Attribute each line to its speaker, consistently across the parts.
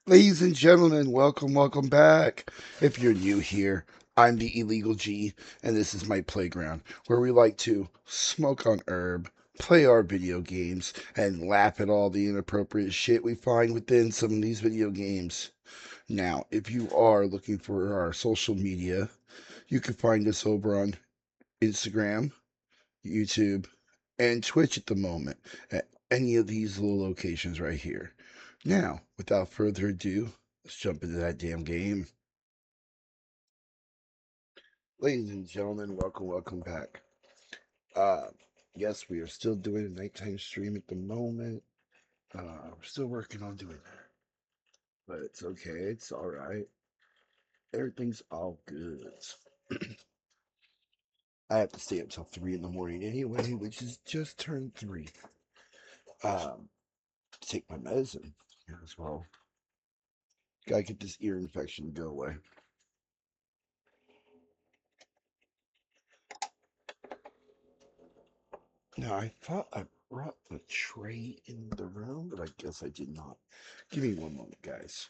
Speaker 1: Ladies and gentlemen, welcome back. If you're new here, I'm the Illegal G, and this is my playground where we like to smoke on herb, play our video games, and laugh at all the inappropriate shit we find within some of these video games. Now, if you are looking for our social media, you can find us over on Instagram, YouTube, and Twitch at the moment at any of these little locations right here. Now, without further ado, let's jump into that damn game. Ladies and gentlemen, welcome back. Uh, yes, we are still doing a nighttime stream at the moment. We're still working on doing that, but it's okay. It's all right. Everything's all good. I have to stay up till 3 in the morning anyway, which is just turned 3. To take my medicine as well. Gotta get this ear infection to go away. Now, I thought I brought the tray in the room, but I guess I did not. Give me one moment, guys.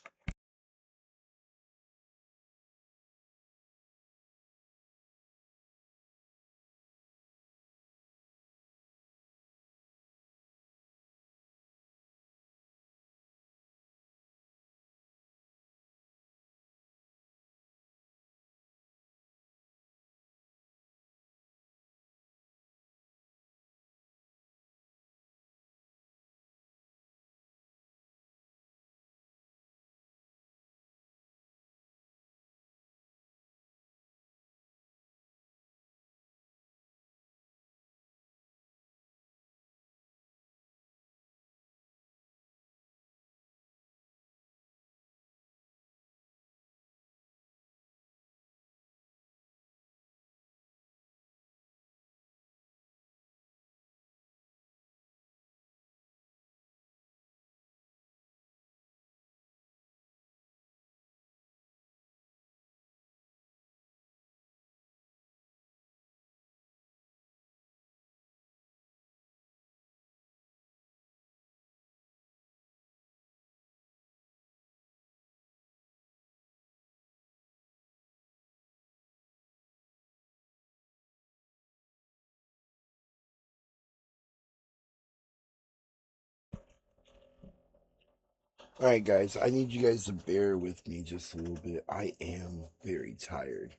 Speaker 1: All right, guys, I need you guys to bear with me just a little bit. I am very tired.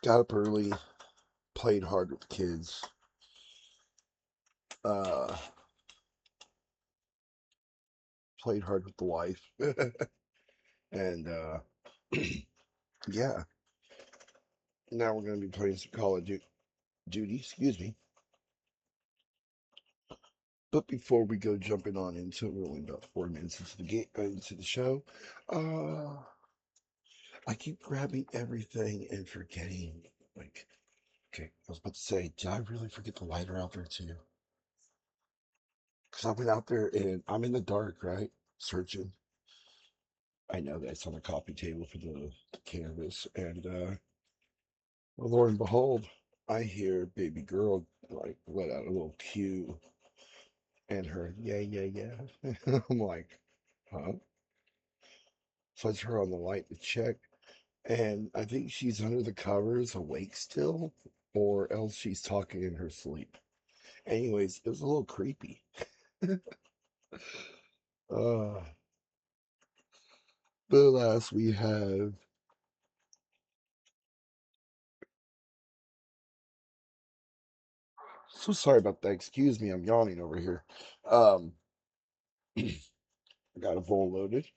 Speaker 1: Got up early, played hard with the kids, uh, played hard with the wife, and yeah, now we're gonna be playing some Call of Duty. Excuse me. But before we go jumping on into it, we're only about 4 minutes into the game, into the show. Uh, I keep grabbing everything and forgetting. Like, okay, I was about to say, did I really forget the lighter out there too? Because I went out there and I'm in the dark, right? Searching. I know that's on the coffee table for the canvas. And well, lo and behold, I hear baby girl like let out a little cue and her, yeah, yeah, yeah. I'm like, huh? So I turn on the light to check. And I think she's under the covers, awake still, or else she's talking in her sleep. Anyways, it was a little creepy. uh, but alas, we have. So sorry about that. Excuse me, I'm yawning over here. Um, I got a bowl loaded.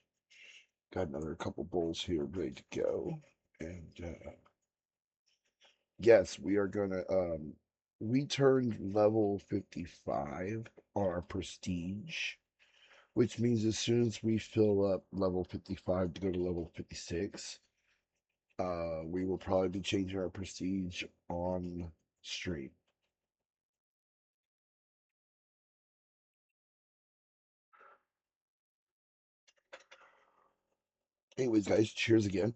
Speaker 1: Got another couple bowls here ready to go. And yes, we are gonna. We turned level 55 on our prestige, which means as soon as we fill up level 55 to go to level 56, we will probably be changing our prestige on stream. Anyways, guys, cheers again.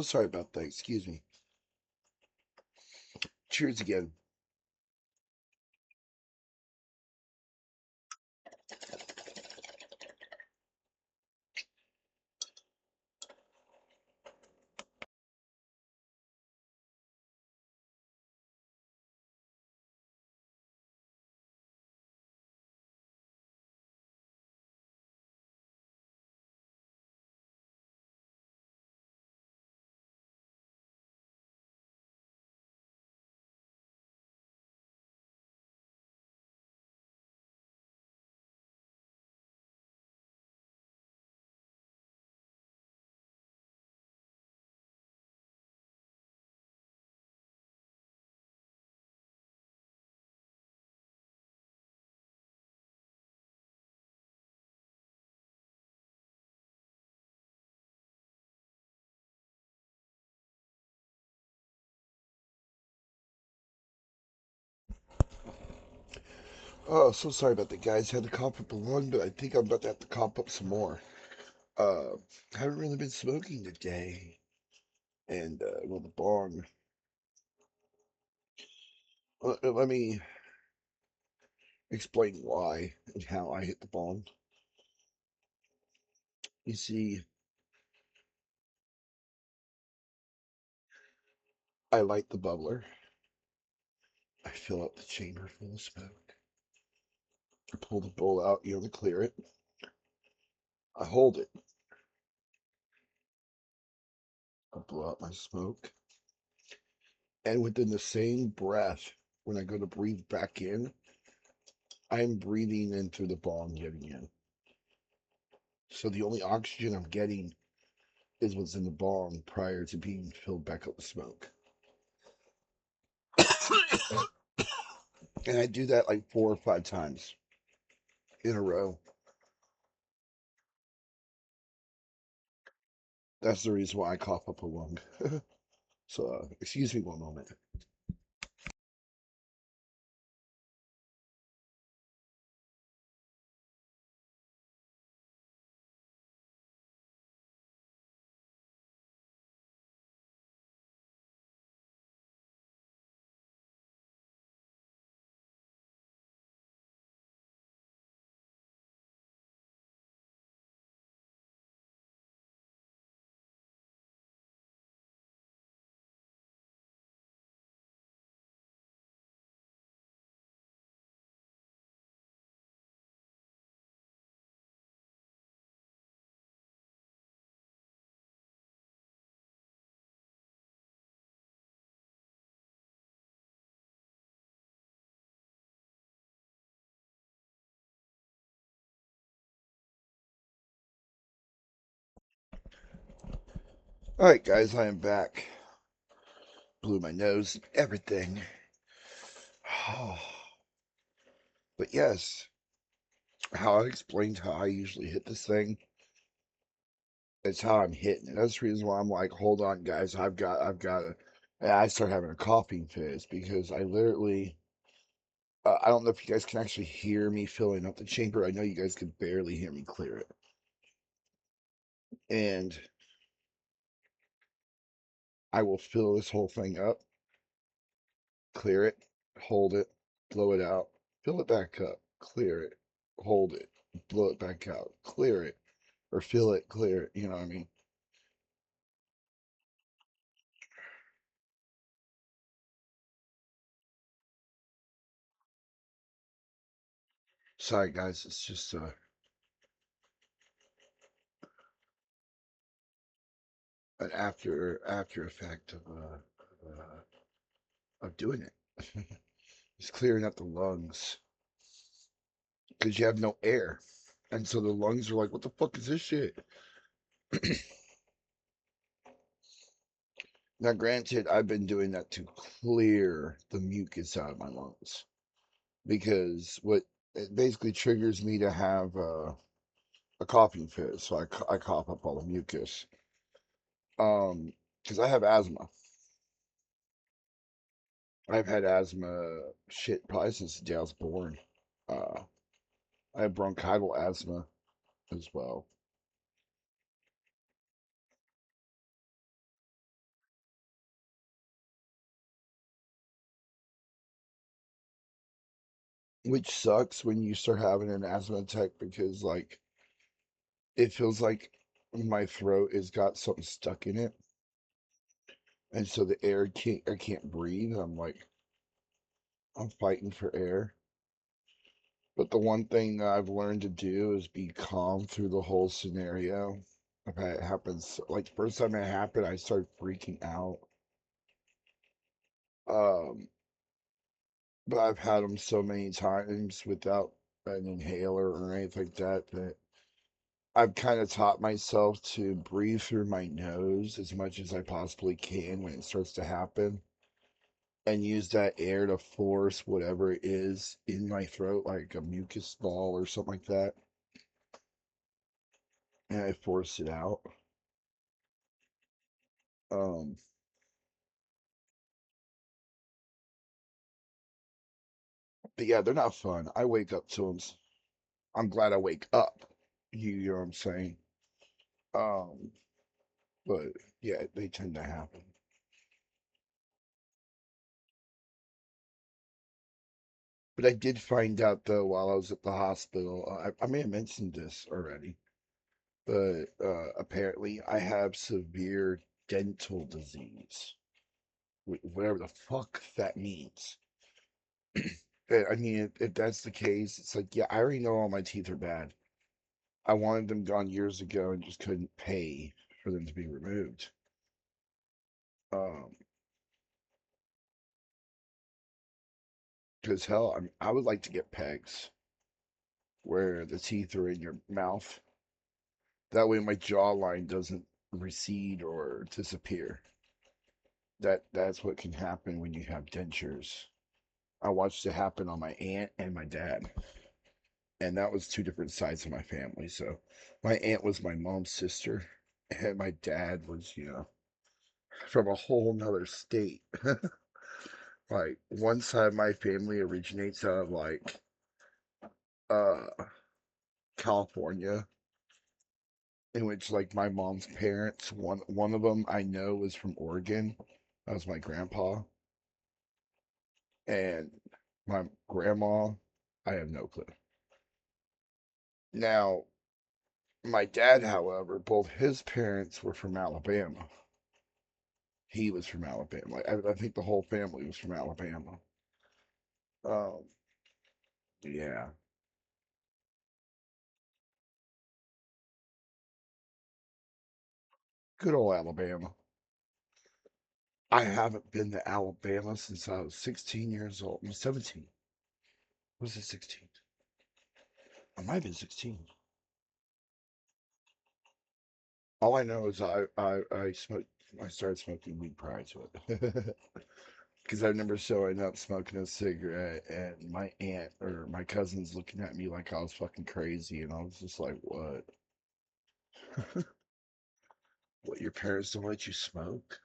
Speaker 1: so sorry about that. Excuse me. Cheers again. Oh, so sorry about that, guys. Had to cough up a lung, but I think I'm about to have to cough up some more. Uh, haven't really been smoking today, and well, the bong. Let me explain why and how I hit the bong. You see, I light the bubbler. I fill up the chamber full of smoke. I pull the bowl out, to clear it. I hold it. I blow out my smoke. And within the same breath, when I go to breathe back in, I'm breathing in through the bong getting in. So the only oxygen I'm getting is what's in the bong prior to being filled back up with smoke. And I do that like 4 or 5 times in a row. That's the reason why I cough up a lung. So, excuse me one moment. All right, guys, I am back. Blew my nose, everything. But yes, how I explained how I usually hit this thing, it's how I'm hitting it. That's the reason why I'm like, hold on, guys, I've got to. And I start having a coughing fit because I literally, I don't know if you guys can actually hear me filling up the chamber. I know you guys can barely hear me clear it. And I will fill this whole thing up, clear it, hold it, blow it out, fill it back up, clear it, hold it, blow it back out, clear it, or fill it, clear it. You know what I mean? Sorry, guys. It's just an after effect of doing it. It's clearing out the lungs because you have no air, and so the lungs are like, "What the fuck is this shit?" Now, granted, I've been doing that to clear the mucus out of my lungs because what it basically triggers me to have a coughing fit, so I cough up all the mucus. Because I have asthma. I've had asthma shit probably since the day I was born. Uh, I have bronchial asthma as well. which sucks when you start having an asthma attack because like it feels like my throat has got something stuck in it, and so the air can't I can't breathe. I'm fighting for air. But the one thing that I've learned to do is be calm through the whole scenario. I've had it happen like the first time it happened, I started freaking out. Um, but I've had them so many times without an inhaler or anything like that that I've kind of taught myself to breathe through my nose as much as I possibly can when it starts to happen and use that air to force whatever it is in my throat, like a mucus ball or something like that. And I force it out. Um, but yeah, they're not fun. I wake up to them. I'm glad I wake up. You know what I'm saying? Um, but yeah, they tend to happen. But I did find out though while I was at the hospital, I may have mentioned this already, but apparently I have severe dental disease, whatever the fuck that means. I mean, if that's the case, it's like, yeah, I already know all my teeth are bad. I wanted them gone years ago and just couldn't pay for them to be removed. Um, because hell, I would like to get pegs where the teeth are in your mouth. That way my jawline doesn't recede or disappear. That's what can happen when you have dentures. I watched it happen on my aunt and my dad, and that was two different sides of my family. So my aunt was my mom's sister, and my dad was, from a whole nother state. Like one side of my family originates out of like uh California, in which like my mom's parents, one of them I know was from Oregon. That was my grandpa, and my grandma, I have no clue. Now, my dad, however, both his parents were from Alabama. He was from Alabama. Like, I think the whole family was from Alabama. Um, yeah, good old Alabama. I haven't been to Alabama since I was 16 years old. I'm 17. Was it 16? I might have been 16. All I know is I smoked. I started smoking weed prior to it. Because I remember showing up smoking a cigarette, and my aunt or my cousins looking at me like I was fucking crazy, and I was just like, "What? What? Your parents don't let you smoke?"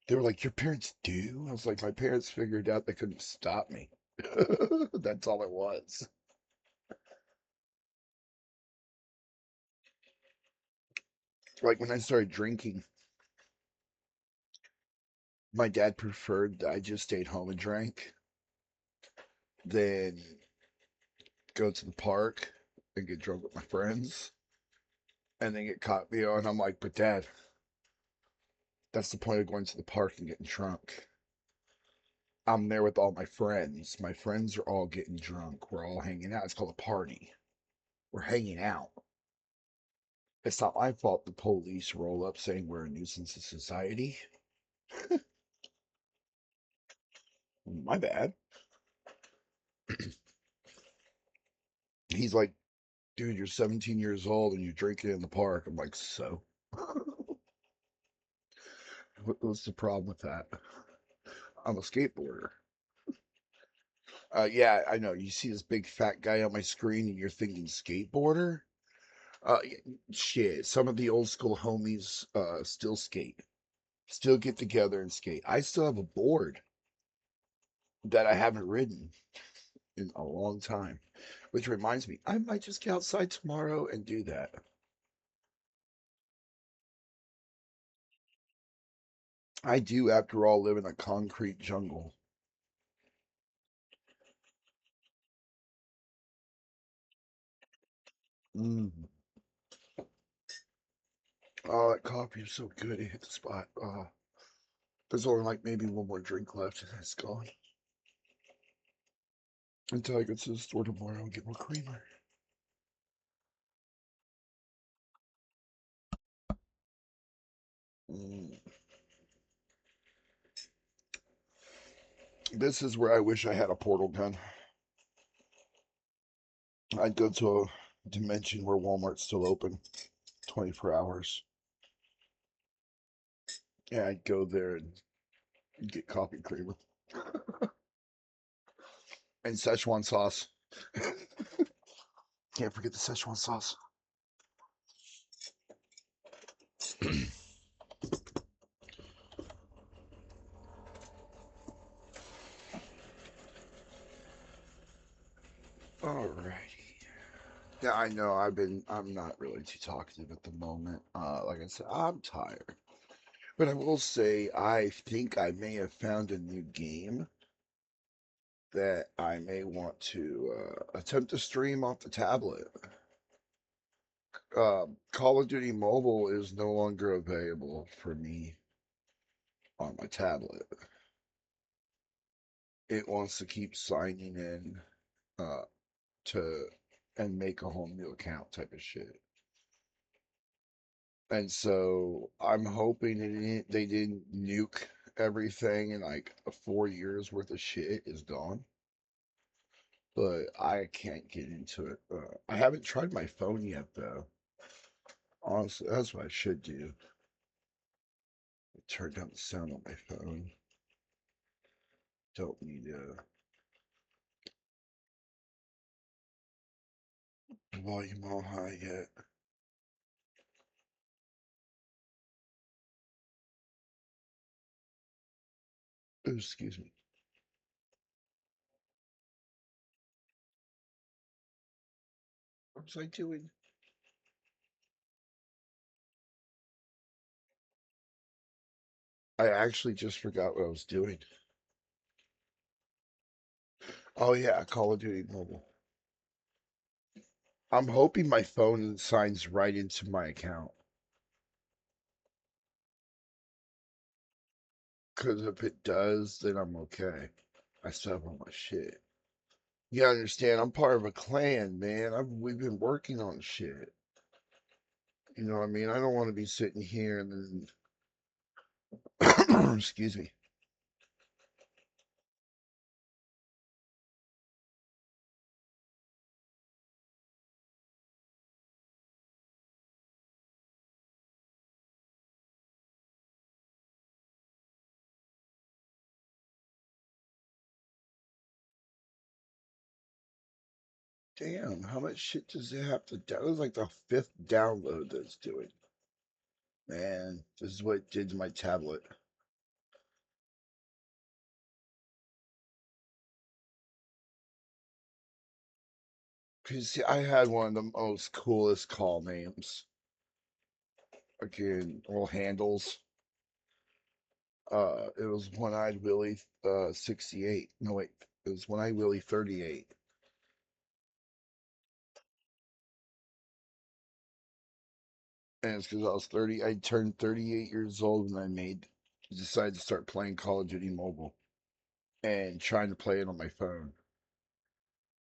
Speaker 1: They were like, "Your parents do?" I was like, "My parents figured out they couldn't stop me." That's all it was. Like when I started drinking, my dad preferred that I just stayed home and drank than go to the park and get drunk with my friends and then get caught, and I'm like, "But dad, that's the point of going to the park and getting drunk. I'm there with all my friends. My friends are all getting drunk. We're all hanging out. It's called a party. We're hanging out. It's not my fault the police roll up saying we're a nuisance to society. My bad." He's like, "Dude, you're 17 years old and you're drinking in the park." I'm like, "So? What's the problem with that? I'm a skateboarder." Yeah, I know. You see this big fat guy on my screen and you're thinking skateboarder? Shit. Some of the old school homies still skate, still get together and skate. I still have a board that I haven't ridden in a long time, which reminds me, I might just get outside tomorrow and do that. I do, after all, live in a concrete jungle. Mm. Oh, that coffee is so good. It hit the spot. There's only like maybe one more drink left, and it's gone. Until I go to the store tomorrow and get more creamer. Mm. This is where I wish I had a portal gun. I'd go to a dimension where Walmart's still open 24 hours. Yeah, I'd go there and get coffee creamer and Szechuan sauce. Can't forget the Szechuan sauce. Alrighty. Yeah, I know. I'm not really too talkative at the moment. Like I said, I'm tired. But I will say, I think I may have found a new game that I may want to attempt to stream off the tablet. Call of Duty Mobile is no longer available for me on my tablet. It wants to keep signing in uh, to and make a whole new account type of shit. And so I'm hoping they didn't nuke everything and like 4 years worth of shit is gone. But I can't get into it. I haven't tried my phone yet though. Honestly, that's what I should do. Turn down the sound on my phone. Don't need volume all high yet. Ooh, excuse me. What was I doing? I actually just forgot what I was doing. Oh yeah, Call of Duty Mobile. I'm hoping my phone signs right into my account. Because if it does, then I'm okay. I still have all my shit. You gotta understand, I'm part of a clan, man. We've been working on shit. You know what I mean? I don't want to be sitting here and then, excuse me. Damn, how much shit does it have to download? That was like the fifth download that's doing. Man, this is what it did to my tablet. Cause see, I had one of the most coolest call names. Again, all handles. It was One Eyed Willie 68. No wait, it was One Eyed Willie 38. And it's because I was 30. I turned 38 years old when I decided to start playing Call of Duty Mobile and trying to play it on my phone.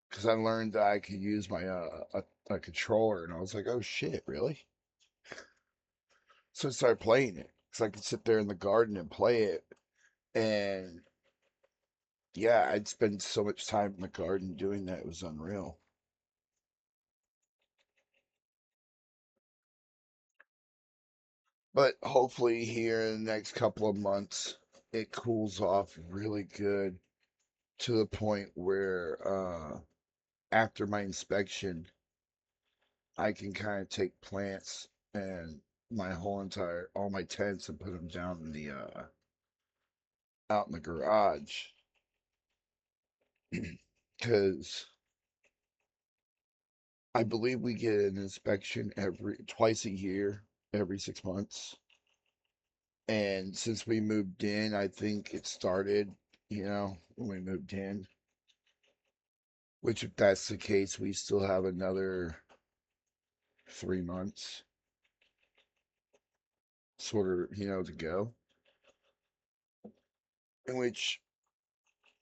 Speaker 1: Because I learned that I could use my a controller, and I was like, oh shit, really? So I started playing it because I could sit there in the garden and play it. And yeah, I'd spend so much time in the garden doing that. It was unreal. But hopefully, here in the next couple of months, it cools off really good to the point where after my inspection, I can kind of take plants and all my tents and put them down in the out in the garage because I believe we get an inspection every twice a year, every 6 months. And since we moved in, I think it started, when we moved in. Which, if that's the case, we still have another. 3 months, sort of, to go. In which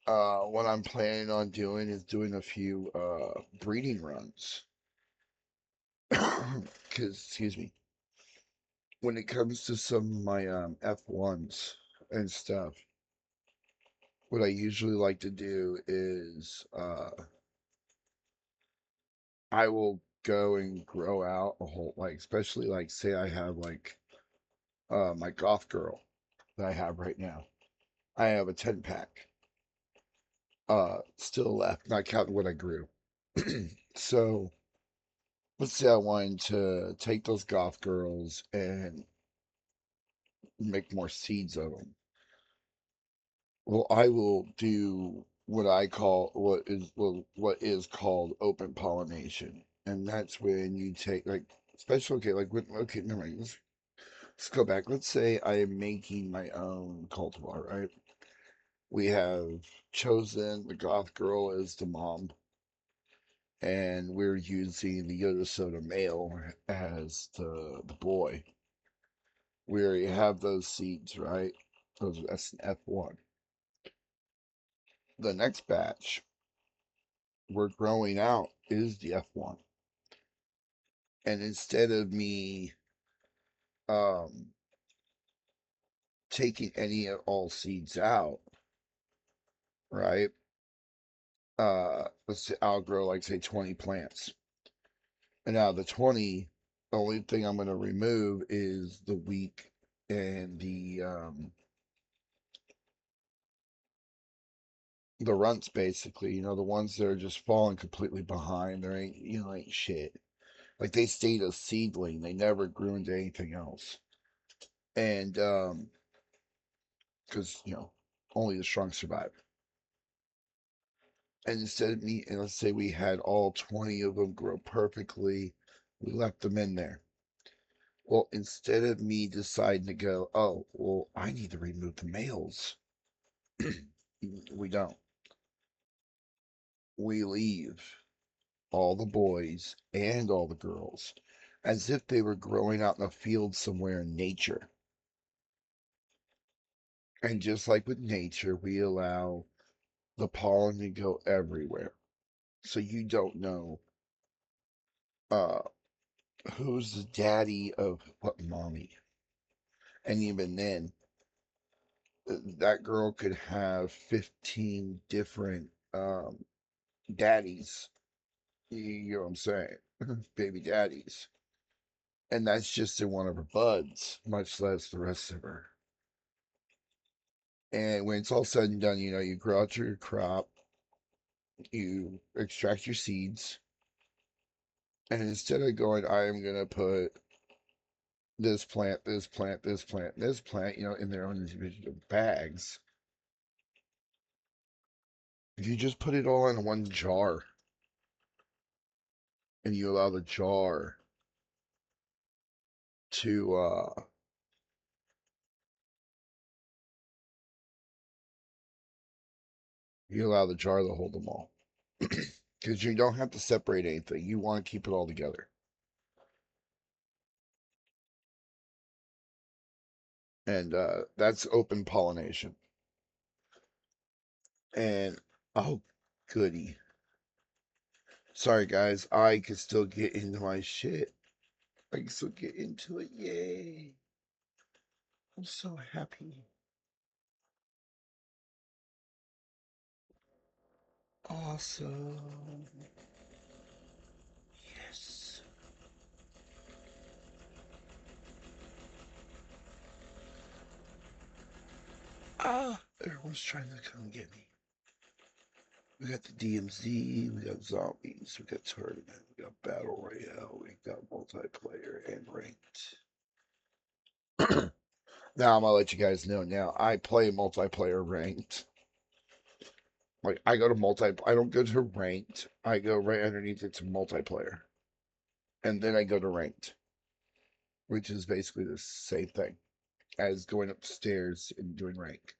Speaker 1: what I'm planning on doing is doing a few breeding runs. Because, excuse me, when it comes to some of my F1s and stuff, what I usually like to do is I will go and grow out a whole, like, especially like, say I have like my goth girl that I have right now. I have a 10 pack still left, not counting what I grew. So let's say I wanted to take those goth girls and make more seeds of them. Well, I will do what I call what is called open pollination, and that's when you take like special okay like when, okay never mind. Let's go back. Let's say I am making my own cultivar, right? We have chosen the goth girl as the mom, and we're using the Yoda Soda male as the boy. We already have those seeds, right? That's an F1. The next batch we're growing out is the F1. And instead of me um, taking any of all seeds out, right? Let's say I'll grow like say 20 plants. And out of the 20, the only thing I'm going to remove is the weak and the runts basically, the ones that are just falling completely behind. There ain't ain't shit. Like they stayed a seedling. They never grew into anything else. And because only the strong survive. And instead of me, and let's say we had all 20 of them grow perfectly, we left them in there. Well, instead of me deciding to go, oh, well, I need to remove the males, we don't. We leave all the boys and all the girls as if they were growing out in a field somewhere in nature. And just like with nature, we allow the pollen to go everywhere. So you don't know uh, who's the daddy of what mommy. And even then, that girl could have 15 different daddies. You know what I'm saying? Baby daddies. And that's just in one of her buds, much less the rest of her. And when it's all said and done, you grow out your crop, you extract your seeds, and instead of going, I am going to put this plant, this plant, this plant, this plant, in their own individual bags, if you just put it all in one jar and you allow the jar to you allow the jar to hold them all because you don't have to separate anything. You want to keep it all together, and that's open pollination. And oh, goody. Sorry, guys. I can still get into my shit. I can still get into it. Yay! I'm so happy. Awesome. Yes. Ah, everyone's trying to come get me. We got the DMZ, we got zombies, we got tournament, we got battle royale, we got multiplayer and ranked. Now I'm gonna let you guys know. Now I play multiplayer ranked. Like I go to I don't go to ranked. I go right underneath it to multiplayer, and then I go to ranked, which is basically the same thing as going upstairs and doing rank.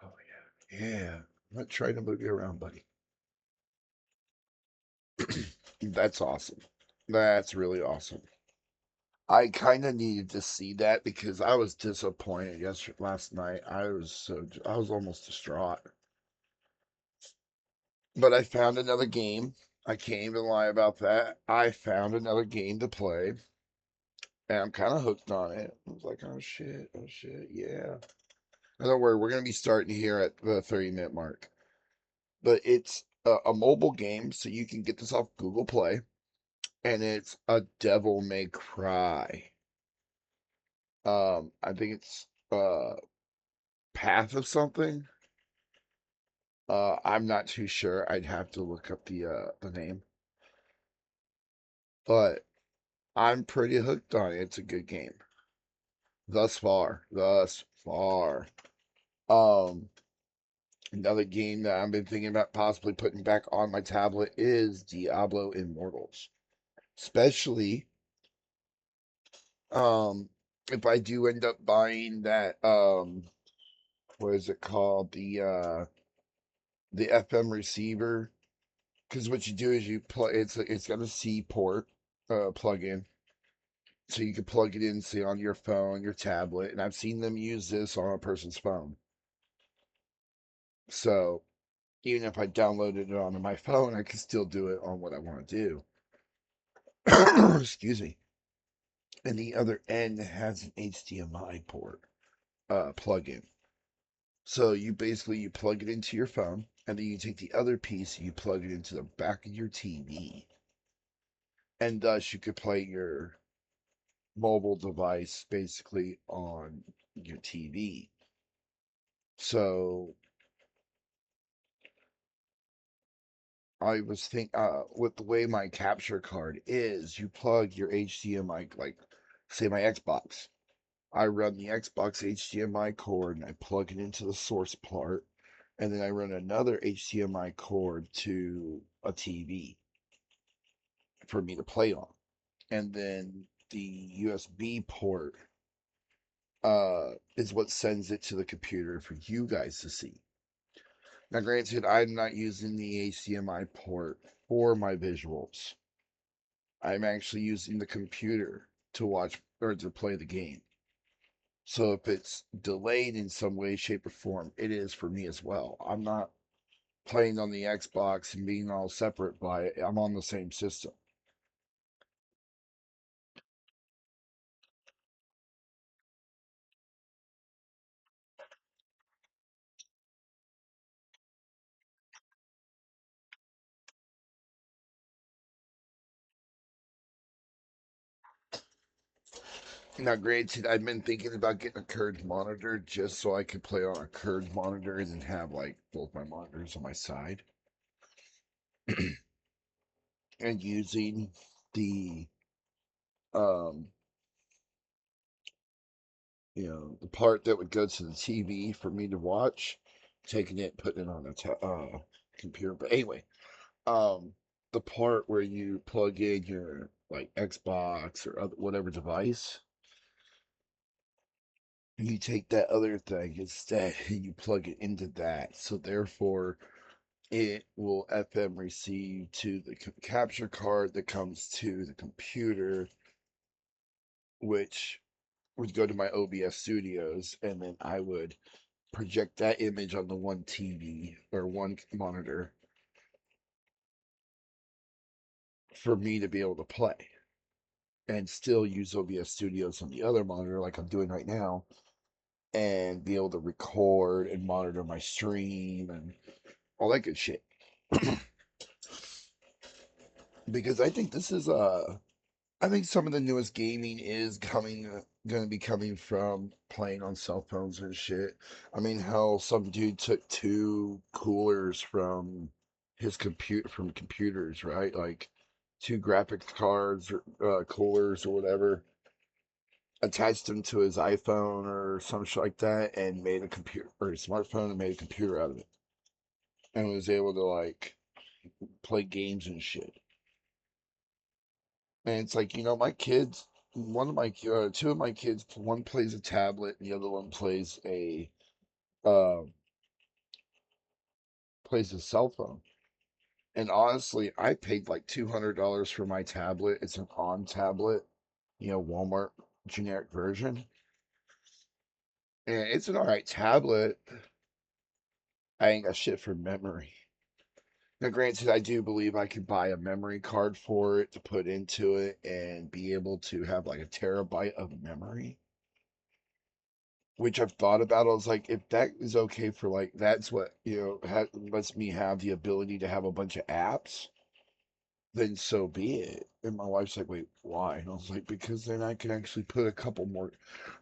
Speaker 1: Oh yeah, yeah. I'm not trying to move you around, buddy. That's awesome. That's really awesome. I kind of needed to see that because I was disappointed yesterday last night. I was almost distraught. But I found another game. I can't even lie about that. I found another game to play, and I'm kind of hooked on it. I was like, oh shit, yeah. In other words, we're gonna be starting here at the 30-minute mark. But it's a mobile game, so you can get this off Google Play, and it's a Devil May Cry. I think it's Path of something. I'm not too sure. I'd have to look up the name, but I'm pretty hooked on it. It's a good game thus far. Thus far. Um, Another game that I've been thinking about possibly putting back on my tablet is Diablo Immortals. Especially um if I do end up buying that what is it called? The FM receiver. Because what you do is you plug it's got a C port plug in. So you can plug it in, say, on your phone, your tablet, and I've seen them use this on a person's phone. So even if I downloaded it onto my phone, I can still do it on what I want to do. Excuse me. And the other end has an HDMI port plug-in. So you plug it into your phone, and then you take the other piece and you plug it into the back of your TV, and thus you could play your mobile device basically on your TV. So I was with the way my capture card is, you plug your HDMI, like say my Xbox. I run the Xbox HDMI cord and I plug it into the source part, and then I run another HDMI cord to a TV for me to play on. And then the USB port is what sends it to the computer for you guys to see. Now, granted, I'm not using the HDMI port for my visuals. I'm actually using the computer to watch or to play the game. So if it's delayed in some way, shape, or form, it is for me as well. I'm not playing on the Xbox and being all separate by it. I'm on the same system. Now, granted, I've been thinking about getting a curved monitor just so I could play on a curved monitor and then have like both my monitors on my side and using the um the part that would go to the TV for me to watch, taking it, putting it on a computer. But anyway, um, the part where you plug in your like Xbox or whatever device, you take that other thing instead and you plug it into that. So therefore, it will FM receive to the capture card that comes to the computer, which would go to my OBS studios, and then I would project that image on the one TV or one monitor for me to be able to play and still use OBS Studios on the other monitor like I'm doing right now and be able to record and monitor my stream and all that good shit. Because I think this is I think some of the newest gaming is going to be coming from playing on cell phones and shit. I mean, how some dude took two coolers from his compute from computers, right? Like two graphics cards or coolers or whatever, attached them to his iPhone or some shit like that, and made a computer or a smartphone and made a computer out of it, and was able to like play games and shit. And it's like, my kids, two of my kids, one plays a tablet and the other one uh, plays a cell phone. And honestly, I paid like $200 for my tablet. It's an on tablet, Walmart generic version. And it's an alright tablet. I ain't got shit for memory. Now, granted, I do believe I could buy a memory card for it to put into it and be able to have like a terabyte of memory, which I've thought about. I was like, if that is okay for like, that's what, lets me have the ability to have a bunch of apps, then so be it. And my wife's like, wait, why? And I was like, because then I can actually put a couple more.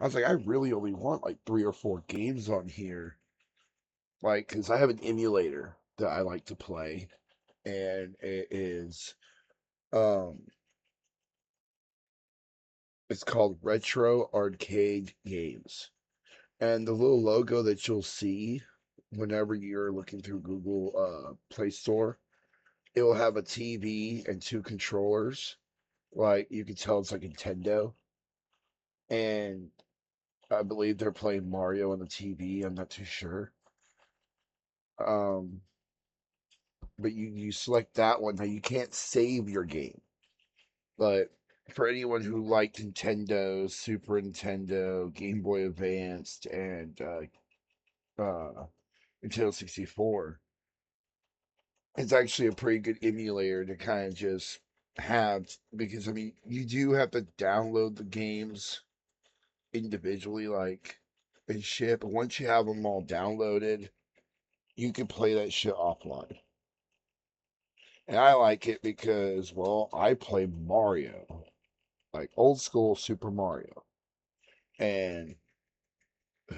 Speaker 1: I was like, I really only want like 3 or 4 games on here. Like, because I have an emulator that I like to play, and it is, um, it's called Retro Arcade Games. And the little logo that you'll see whenever you're looking through Google Play Store, it will have a TV and 2 controllers. Like you can tell it's like Nintendo. And I believe they're playing Mario on the TV. I'm not too sure. Um, but you select that one. Now you can't save your game. But for anyone who liked Nintendo, Super Nintendo, Game Boy Advanced, and Nintendo 64, it's actually a pretty good emulator to kind of just have, because I mean you do have to download the games individually, like and shit. But once you have them all downloaded, you can play that shit offline. And I like it because, well, I play Mario, like old school Super Mario. And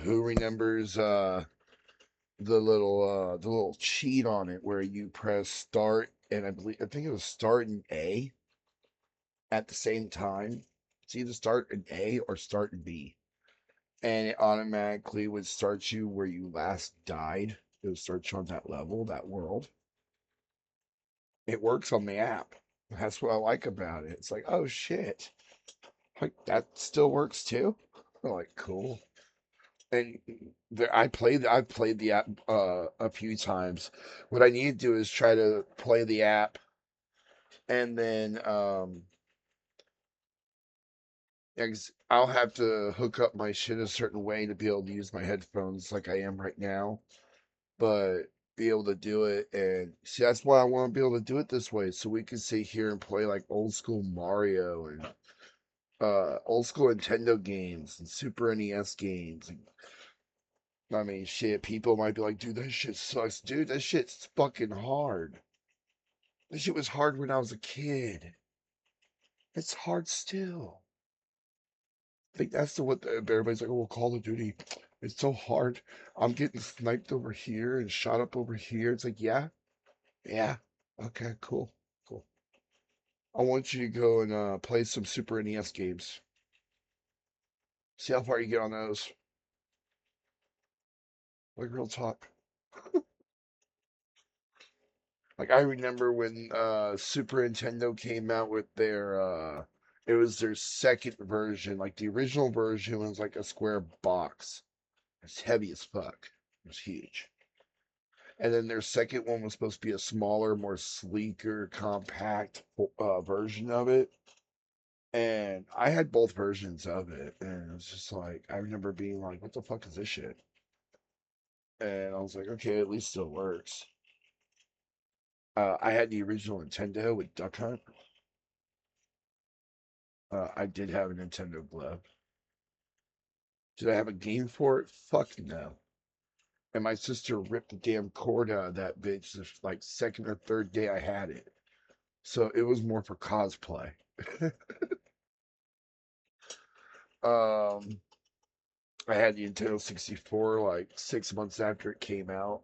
Speaker 1: who remembers the little cheat on it where you press start and I think it was start and A at the same time. It's either start in A or start in B. And it automatically would start you where you last died. It would start you on that level, that world. It works on the app. That's what I like about it. It's like, oh shit. Like that still works too. I'm like, cool. And I've played the app a few times. What I need to do is try to play the app and then yeah, 'cause I'll have to hook up my shit a certain way to be able to use my headphones like I am right now, but be able to do it. And see, that's why I want to be able to do it this way, so we can sit here and play like old school Mario and old school Nintendo games and Super NES games. And, I mean, shit, people might be like, dude, that shit sucks. Dude, that shit's fucking hard. That shit was hard when I was a kid. It's hard still. I think that's the what everybody's like, oh, well, Call of Duty, it's so hard. I'm getting sniped over here and shot up over here. It's like, yeah, yeah, okay, cool, cool. I want you to go and play some Super NES games. See how far you get on those. Like real talk. Like I remember when Super Nintendo came out with their it was their second version. Like the original version was like a square box. It's heavy as fuck. It was huge. And then their second one was supposed to be a smaller, more sleeker, compact version of it. And I had both versions of it, and it was just like I remember being like, "What the fuck is this shit?" And I was like, "Okay, at least it still works." I had the original Nintendo with Duck Hunt. I did have a Nintendo Glove. Did I have a game for it? Fuck no. And my sister ripped the damn cord out of that bitch the like second or third day I had it. So it was more for cosplay. um, I had the Nintendo 64 like 6 months after it came out.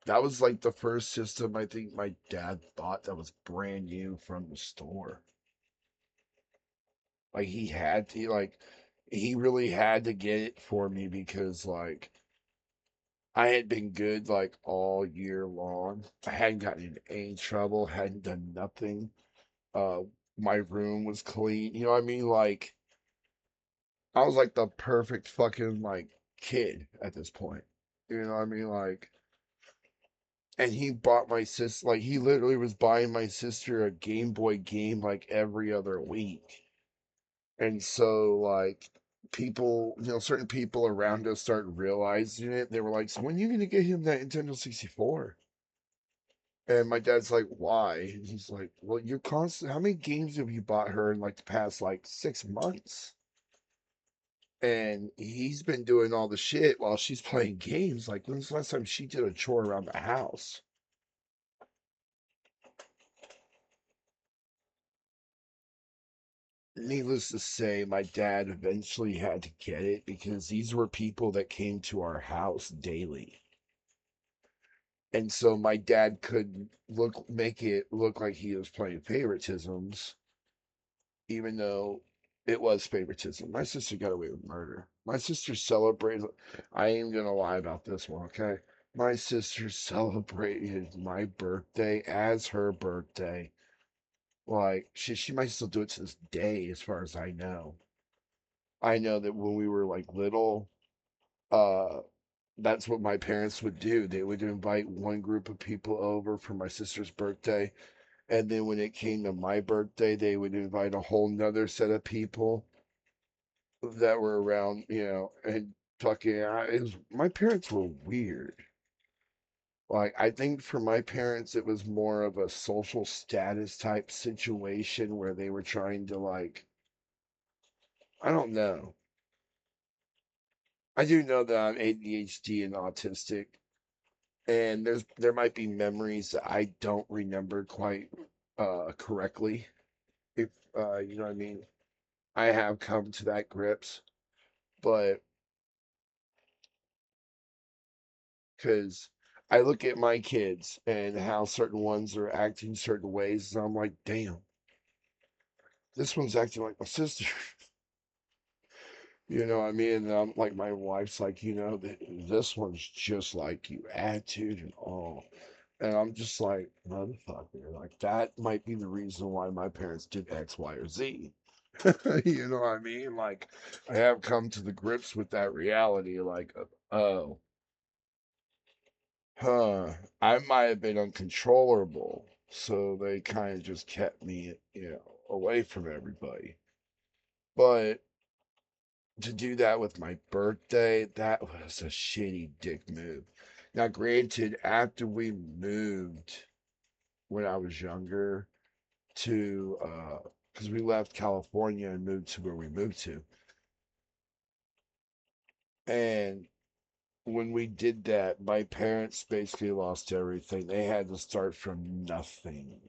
Speaker 1: That was like the first system I think my dad bought that was brand new from the store. Like he really had to get it for me because like I had been good like all year long. I hadn't gotten in any trouble, hadn't done nothing. Uh my room was clean. You know what I mean? Like I was like the perfect fucking like kid at this point. You know what I mean? Like And he bought my sister, like, he literally was buying my sister a Game Boy game like every other week. And so, like, people, certain people around us started realizing it. They were like, "So when are you gonna get him that Nintendo 64?" And my dad's like, "Why?" And he's like, "Well, you're constant. How many games have you bought her in like the past like 6 months?" And he's been doing all the shit while she's playing games. Like, when's the last time she did a chore around the house? Needless to say, my dad eventually had to get it because these were people that came to our house daily. And so my dad could make it look like he was playing favoritisms, even though it was favoritism. My sister got away with murder. My sister celebrated, I ain't gonna lie about this one, okay? My sister celebrated my birthday as her birthday. Like, she might still do it to this day, as far as I know. I know that when we were like little, uh, that's what my parents would do. They would invite one group of people over for my sister's birthday. And then when it came to my birthday, they would invite a whole nother set of people that were around, and fucking, my parents were weird. Like, I think for my parents, it was more of a social status type situation where they were trying to, like, I don't know. I do know that I'm ADHD and autistic, and there might be memories that I don't remember quite correctly. If you know what I mean. I have come to that grips, but because I look at my kids and how certain ones are acting certain ways, and I'm like, damn, this one's acting like my sister. You know what I mean? And I'm like, my wife's like, this one's just like you, attitude and all. And I'm just like, motherfucker, like that might be the reason why my parents did X, Y, or Z. You know what I mean? Like, I have come to the grips with that reality. Like, oh, huh, I might have been uncontrollable, so they kind of just kept me, away from everybody. But to do that with my birthday, that was a shitty dick move. Now, granted, after we moved when I was younger to, because we left California and moved to where we moved to, and when we did that, my parents basically lost everything. They had to start from nothing.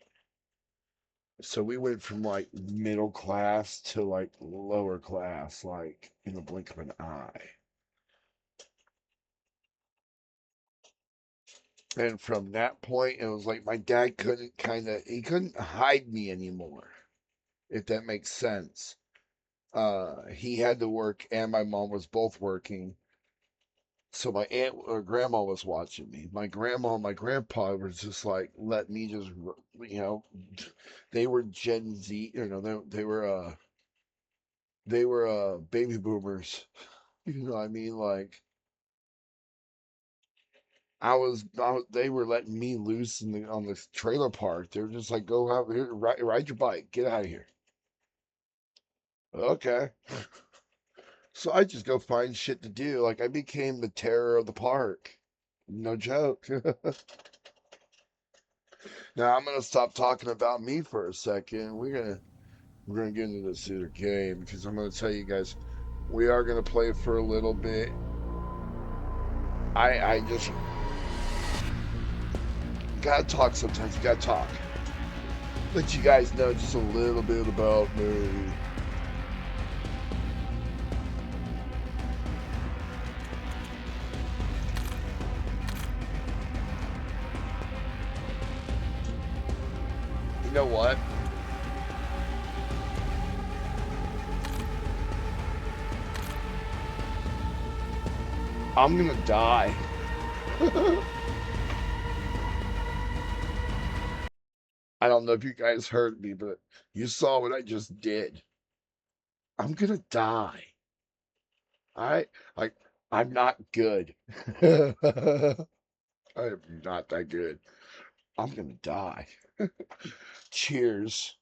Speaker 1: So we went from like middle class to like lower class, like in the blink of an eye. And from that point, it was like my dad he couldn't hide me anymore, if that makes sense. He had to work, and my mom was both working. So my aunt or grandma was watching me. My grandma and my grandpa was just like, let me just, you know, they were Gen Z, they were baby boomers. You know what I mean? Like, they were letting me loose on the trailer park. They were just like, go out here, ride your bike, get out of here. Okay. So I just go find shit to do. Like, I became the terror of the park. No joke. Now I'm gonna stop talking about me for a second. We're gonna get into this other game because I'm gonna tell you guys, we are gonna play for a little bit. I just gotta talk sometimes. You gotta talk. Let you guys know just a little bit about me. You know what? I'm gonna die. I don't know if you guys heard me, but you saw what I just did. I'm gonna die. I like I'm not good. I am not that good. I'm gonna die. Cheers.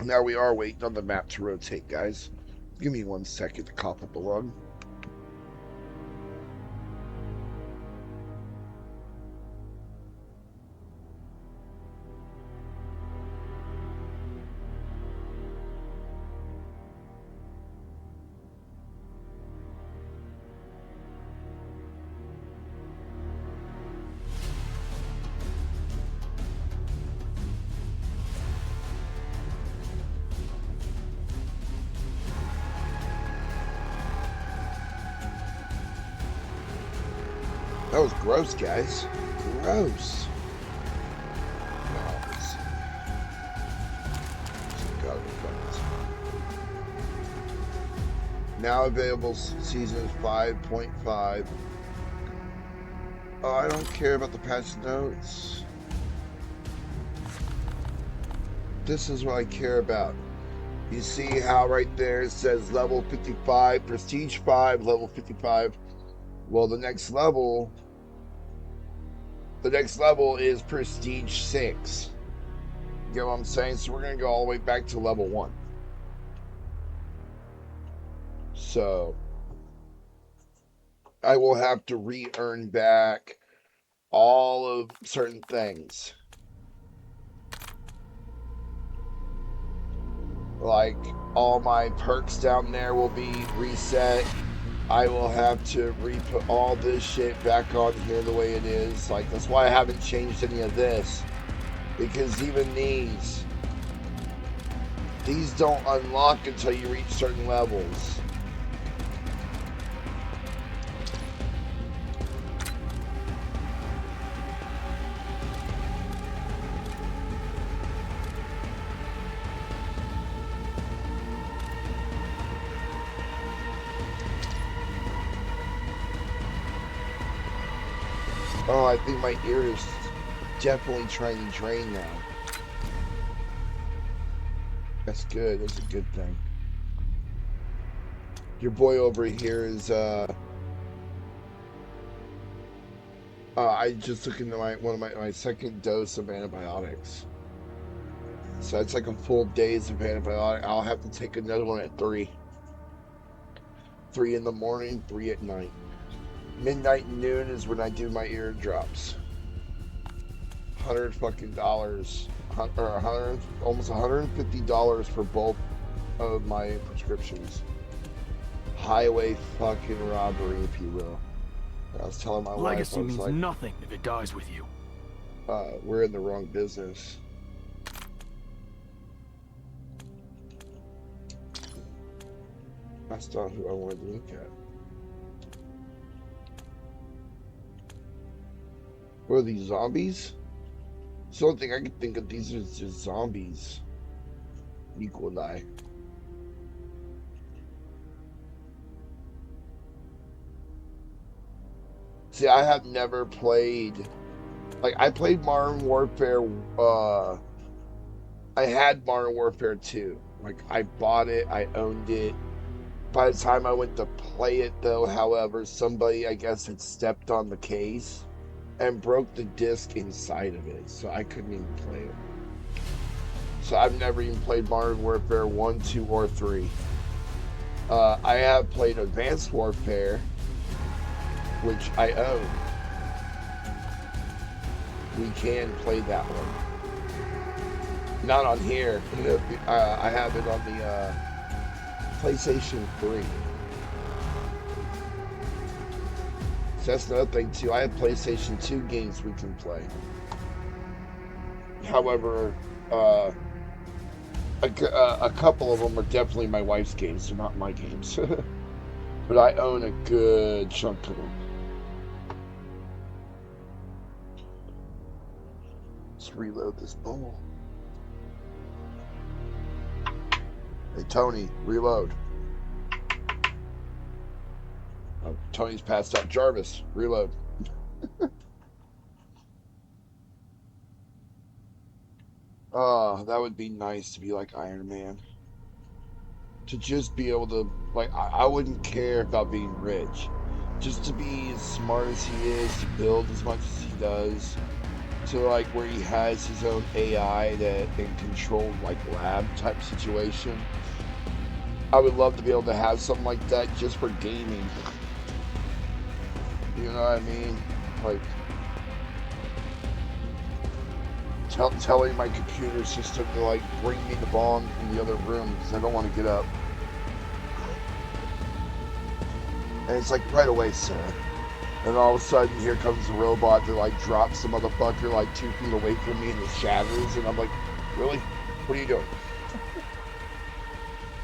Speaker 1: Now we are waiting on the map to rotate, guys. Give me 1 second to cough up a lung. That was gross, guys. Gross. Now available season 5.5. Oh, I don't care about the patch notes. This is what I care about. You see how right there it says level 55, prestige 5, level 55. Well, the next level is prestige 6. You get what I'm saying? So we're going to go all the way back to level 1. So I will have to re-earn back all of certain things. Like all my perks down there will be reset. I will have to re-put all this shit back on here the way it is. Like, that's why I haven't changed any of this. Because even these don't unlock until you reach certain levels. Oh, I think my ear is definitely trying to drain now. That's good. That's a good thing. Your boy over here is I just took into my second dose of antibiotics. So it's like a full days of antibiotic. I'll have to take another one at 3. 3 in the morning, 3 at night. Midnight and noon is when I do my eardrops. $100 fucking dollars, or almost $150 for both of my prescriptions. Highway fucking robbery, if you will. I was telling my wife,
Speaker 2: legacy means like, nothing if it dies with you.
Speaker 1: We're in the wrong business. That's not who I wanted to look at. What are these, zombies? The only thing I can think of, these are just zombies. Equal die. See, I have never played... Like, I played Modern Warfare, I had Modern Warfare 2. Like, I bought it, I owned it. By the time I went to play it, though, however, somebody, I guess, had stepped on the case and broke the disc inside of it, so I couldn't even play it. So I've never even played Modern Warfare 1, 2, or 3. I have played Advanced Warfare, which I own. We can play that one. Not on here. I have it on the PlayStation 3. So that's another thing too. I have PlayStation 2 games we can play. However, uh, a couple of them are definitely my wife's games. They're not my games. But I own a good chunk of them. Let's reload this bowl. Hey, Tony, reload. Oh, Tony's passed out. Jarvis, reload. Oh, that would be nice to be like Iron Man. To just be able to, like, I wouldn't care about being rich. Just to be as smart as he is, to build as much as he does, to like where he has his own AI that can control like lab type situation. I would love to be able to have something like that just for gaming. You know what I mean? Like telling my computer system to like bring me the bong from the other room because I don't want to get up. And it's like, right away, sir. And all of a sudden, here comes a robot that like drops the motherfucker like 2 feet away from me and it shatters. And I'm like, really? What are you doing?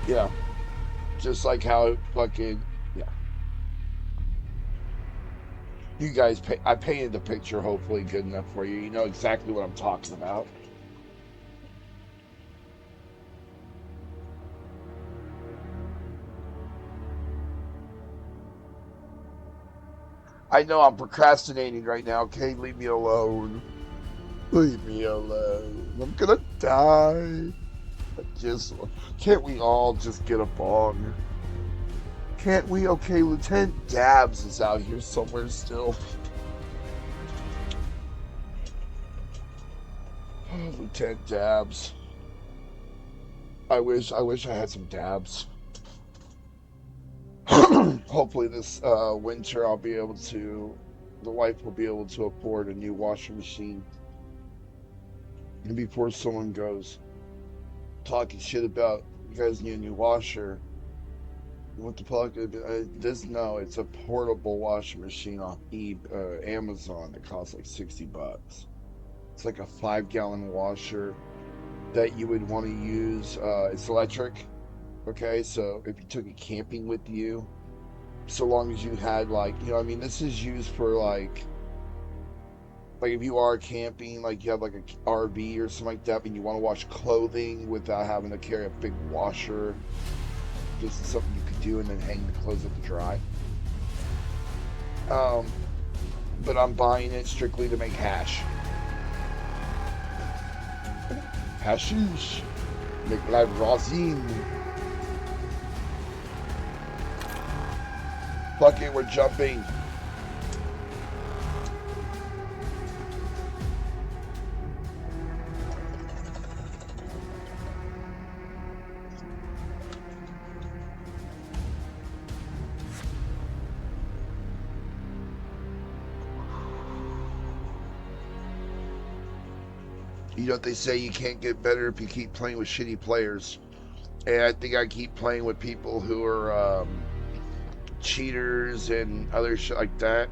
Speaker 1: Yeah, just like how fucking yeah. You guys, I painted the picture hopefully good enough for you. You know exactly what I'm talking about. I know I'm procrastinating right now. Okay, leave me alone. Leave me alone. I'm gonna die. Just can't we all just get a bong? Can't we? Okay, Lieutenant Dabs is out here somewhere still. Lieutenant Dabs. I wish I had some dabs. Hopefully this winter I'll be able to. The wife will be able to afford a new washing machine. And before someone goes talking shit about you guys need a new washer, what the fuck? This no, it's a portable washing machine off Amazon that costs like $60. It's like a 5 gallon washer that you would want to use. It's electric. Okay, so if you took it camping with you, so long as you had like, I mean, this is used for like if you are camping, like you have like a RV or something like that, and you want to wash clothing without having to carry a big washer. This is something you could do and then hang the clothes up to dry. Um, but I'm buying it strictly to make hash. Hashish. Make life rosin. Fuck it, we're jumping. You know what they say, you can't get better if you keep playing with shitty players. And I think I keep playing with people who are cheaters and other shit like that.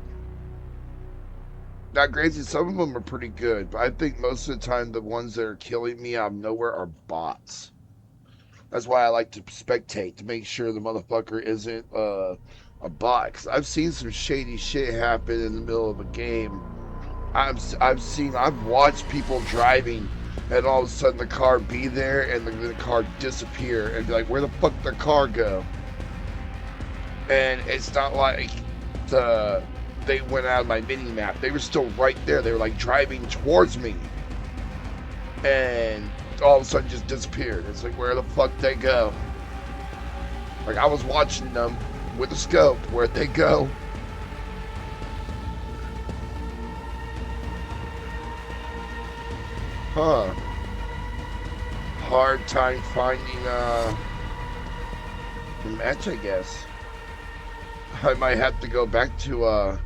Speaker 1: Now, granted, some of them are pretty good, but I think most of the time the ones that are killing me out of nowhere are bots. That's why I like to spectate to make sure the motherfucker isn't a bot. Cause I've seen some shady shit happen in the middle of a game. I've watched people driving, and all of a sudden the car be there, and the car disappear, and be like, where the fuck did the car go? And it's not like they went out of my mini map. They were still right there. They were like driving towards me, and all of a sudden just disappeared. It's like, where the fuck they go? Like, I was watching them with a scope. Where'd they go? Huh. Hard time finding the match, I guess. I might have to go back to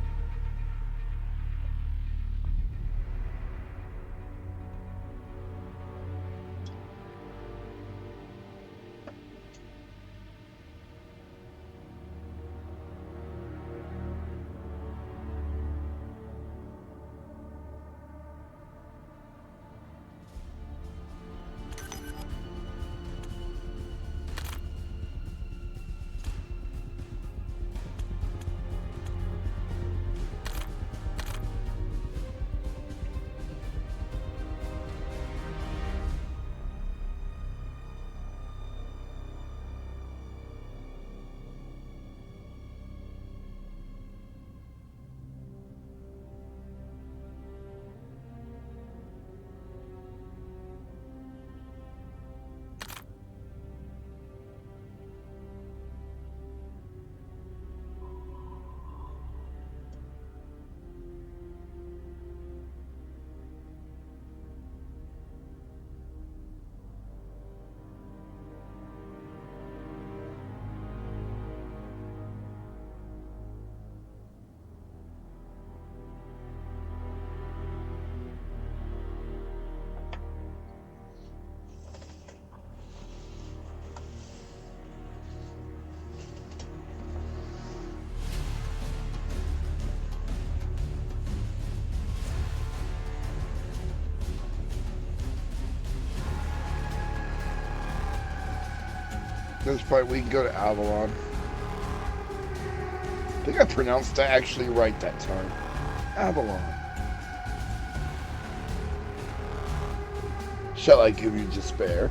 Speaker 1: this point, we can go to Avalon. I think I pronounced that actually right that time. Avalon. Shall I give you despair?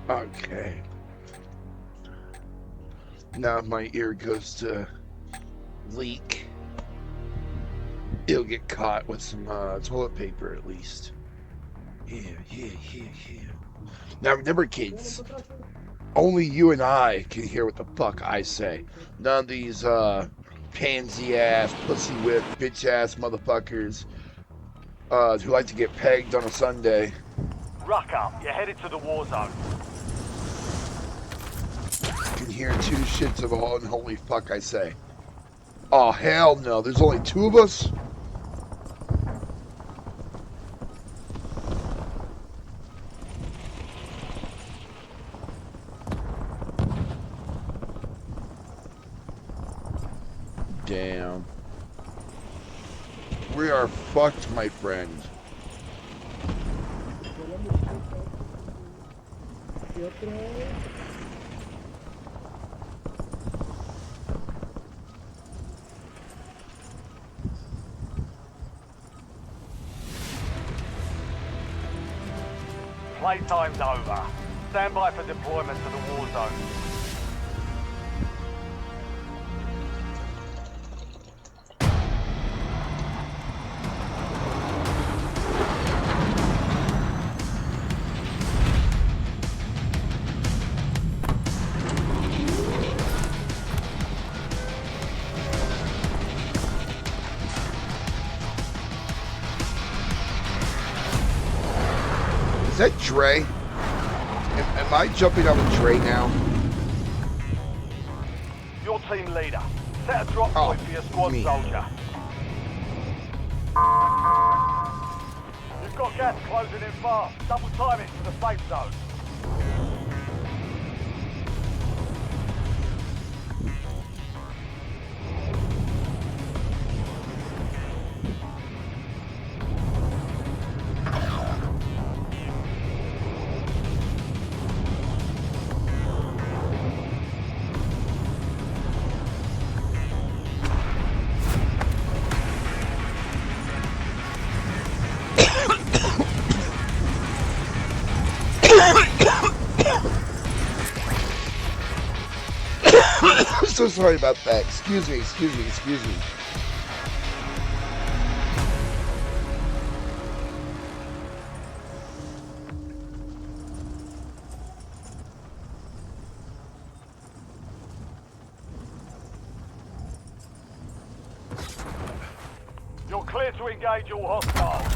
Speaker 1: Okay. Now if my ear goes to leak, it'll get caught with some toilet paper at least. Yeah. Now remember, kids, only you and I can hear what the fuck I say. None of these pansy ass, pussy whip, bitch ass motherfuckers who like to get pegged on a Sunday.
Speaker 2: Ruck up. You're headed to the war zone.
Speaker 1: Can hear two shits of all unholy fuck I say. Oh hell no, there's only two of us? Damn. We are fucked, my friend.
Speaker 2: Playtime's over. Stand by for deployment to the war zone.
Speaker 1: Is that Dre? Am I jumping on a Dre now?
Speaker 2: Your team leader. Set a drop point for your squad
Speaker 1: me.
Speaker 2: soldier. You've got gas closing in fast. Double time it to the safe zone.
Speaker 1: I'm so sorry about that. Excuse me.
Speaker 2: You're clear to engage all hostiles.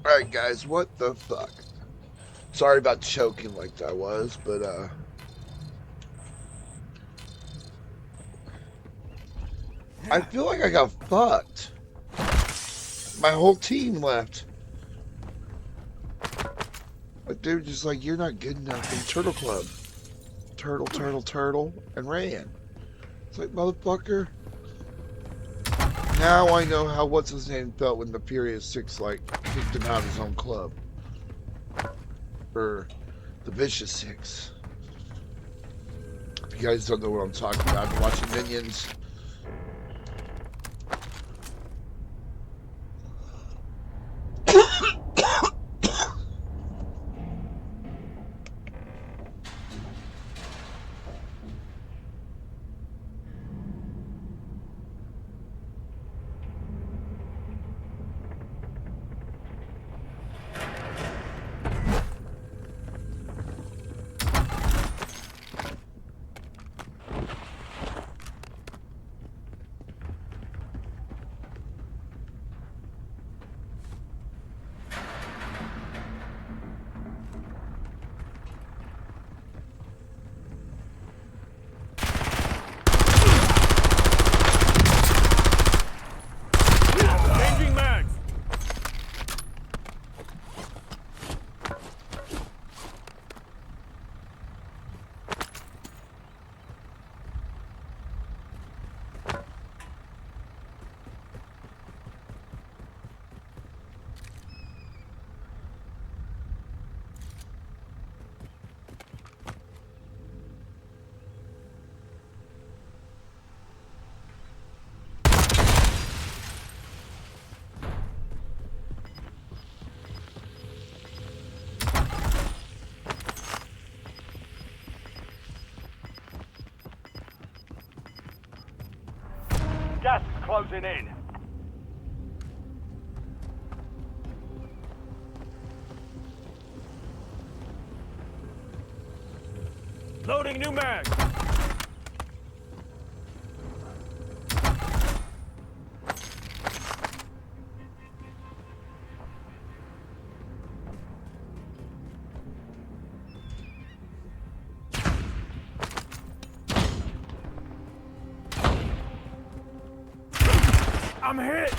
Speaker 1: Alright guys, what the fuck? Sorry about choking like I was, but I feel like I got fucked. My whole team left. Like they were just like, you're not good enough in Turtle Club. Turtle, and ran. It's like, motherfucker. Now I know how what's his name felt when the Furious Six like kicked him out of his own club. Or the Vicious Six. If you guys don't know what I'm talking about, I've been watching Minions.
Speaker 2: closing in.
Speaker 3: Loading new mag. I'm hit.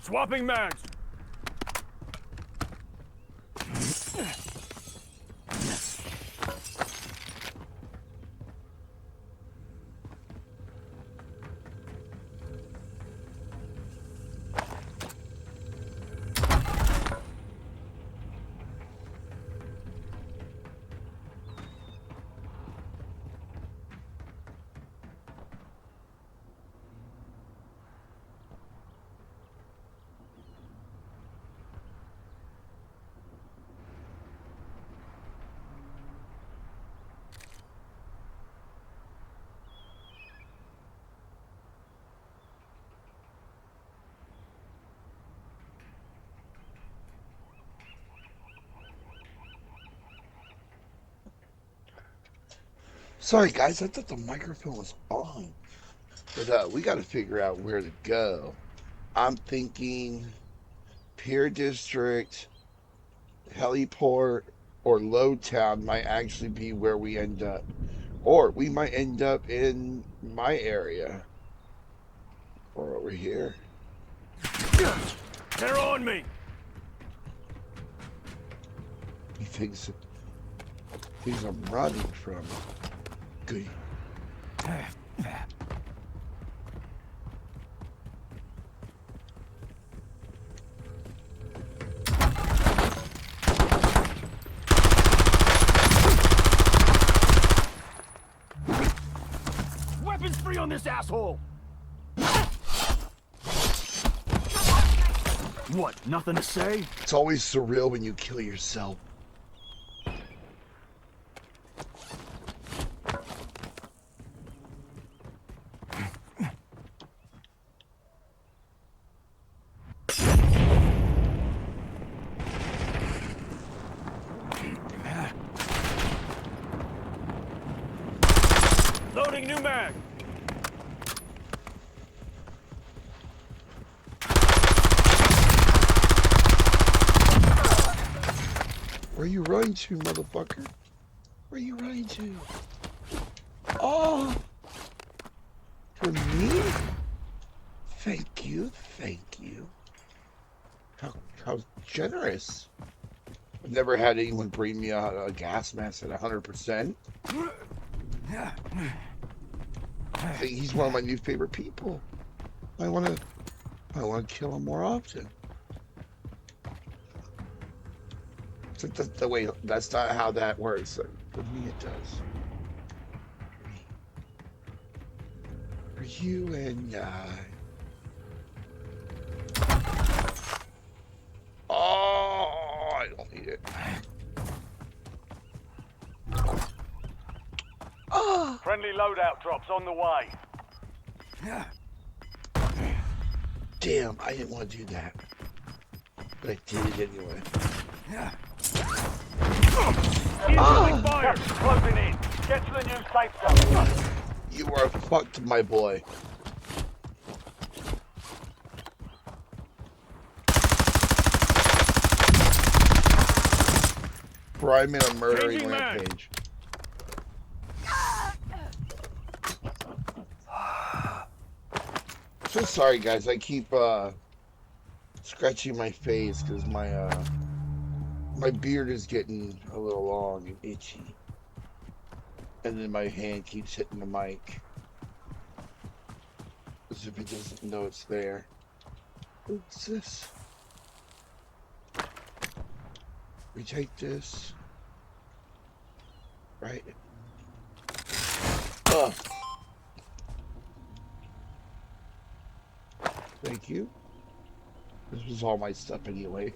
Speaker 3: Swapping mags.
Speaker 1: Sorry, guys, I thought the microphone was on. But we got to figure out where to go. I'm thinking Pier District, Heliport, or Load Town might actually be where we end up. Or we might end up in my area. Or over here.
Speaker 3: They're on me.
Speaker 1: He thinks I'm running from him. Good.
Speaker 3: Weapons free on this asshole. What? Nothing to say?
Speaker 1: It's always surreal when you kill yourself.
Speaker 3: Loading new mag.
Speaker 1: Where you running to, motherfucker? Where you running to? Oh! For me? Thank you, thank you. How generous. I've never had anyone bring me a gas mask at 100%. He's one of my new favorite people. I wanna kill him more often. Wait, that's not how that works. For me, it does. For you and I. Oh, I don't need it. Oh.
Speaker 2: Friendly loadout drops on the way.
Speaker 1: Damn, I didn't want to do that. But I did it anyway.
Speaker 3: Fire.
Speaker 2: Gas is closing in. Get to the new safe zone.
Speaker 1: You are fucked, my boy. Bro, I'm in a murdering
Speaker 3: Changing mag.
Speaker 1: rampage. So sorry, guys. I keep scratching my face because my beard is getting a little long and itchy. And then my hand keeps hitting the mic as if it doesn't know it's there. What's this? We take this. Right. Ugh. Thank you. This was all my stuff anyway.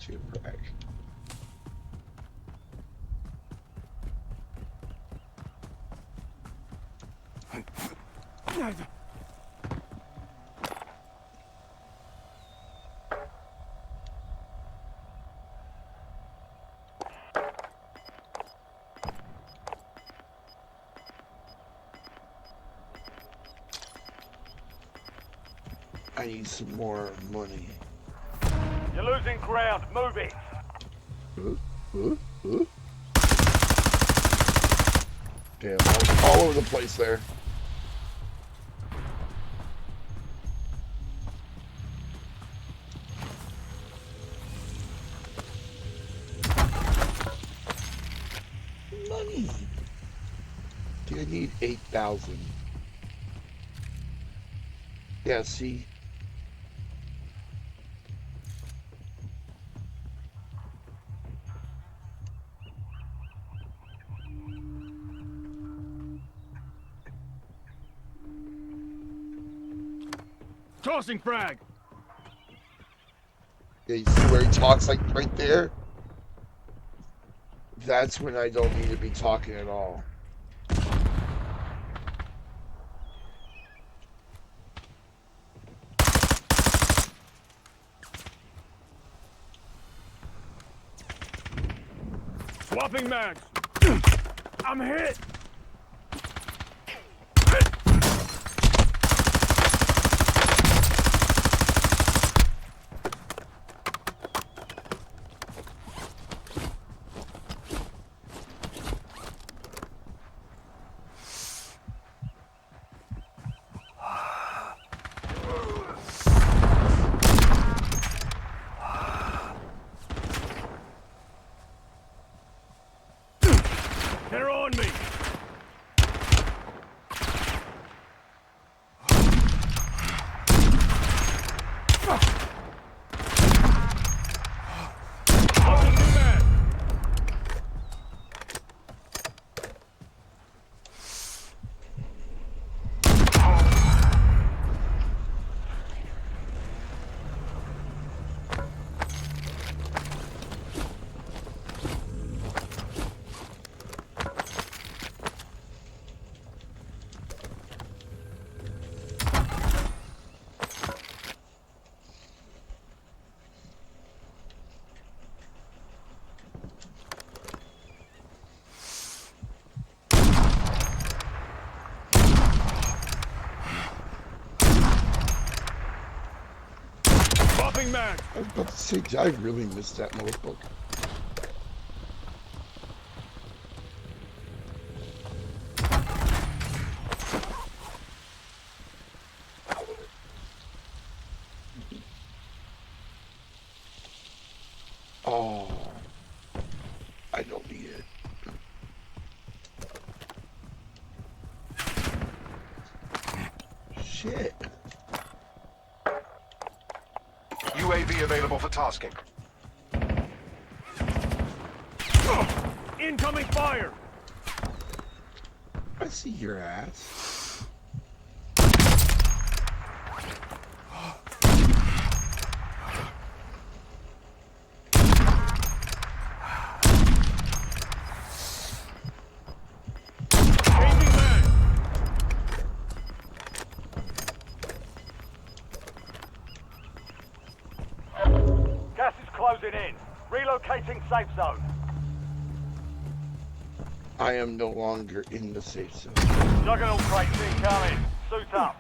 Speaker 1: Too brag. I need some more money.
Speaker 2: You're losing ground. Move it.
Speaker 1: Huh? Damn, all over the place there. Money. Do I need 8,000? Yeah, see?
Speaker 3: Tossing frag.
Speaker 1: Yeah, you see where he talks like right there? That's when I don't need to be talking at all.
Speaker 3: Swapping mags. I'm hit. They're on me. Loading new mag. Swapping mag.
Speaker 1: I was about to say, did I really missed that notebook? Oh, I don't need it. Shit.
Speaker 4: UAV available for tasking.
Speaker 3: Incoming fire.
Speaker 1: I see your ass.
Speaker 3: Changing mag.
Speaker 2: Gas is closing in. Relocating safe zone.
Speaker 1: I am no longer in the safe zone.
Speaker 2: Juggernaut crates incoming. Suit up.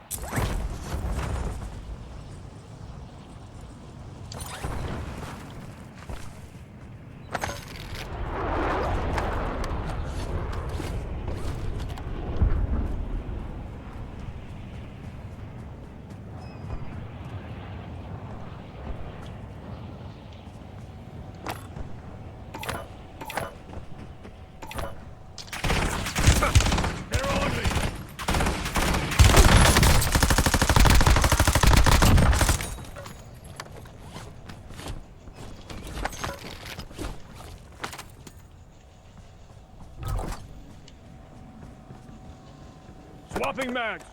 Speaker 3: Swapping mags.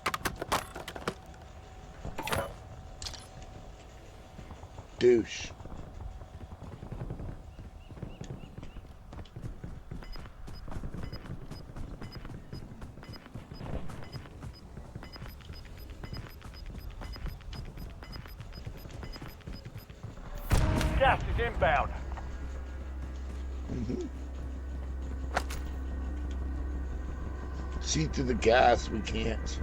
Speaker 1: Douche.
Speaker 2: Gas is inbound.
Speaker 1: See through the gas, we can't.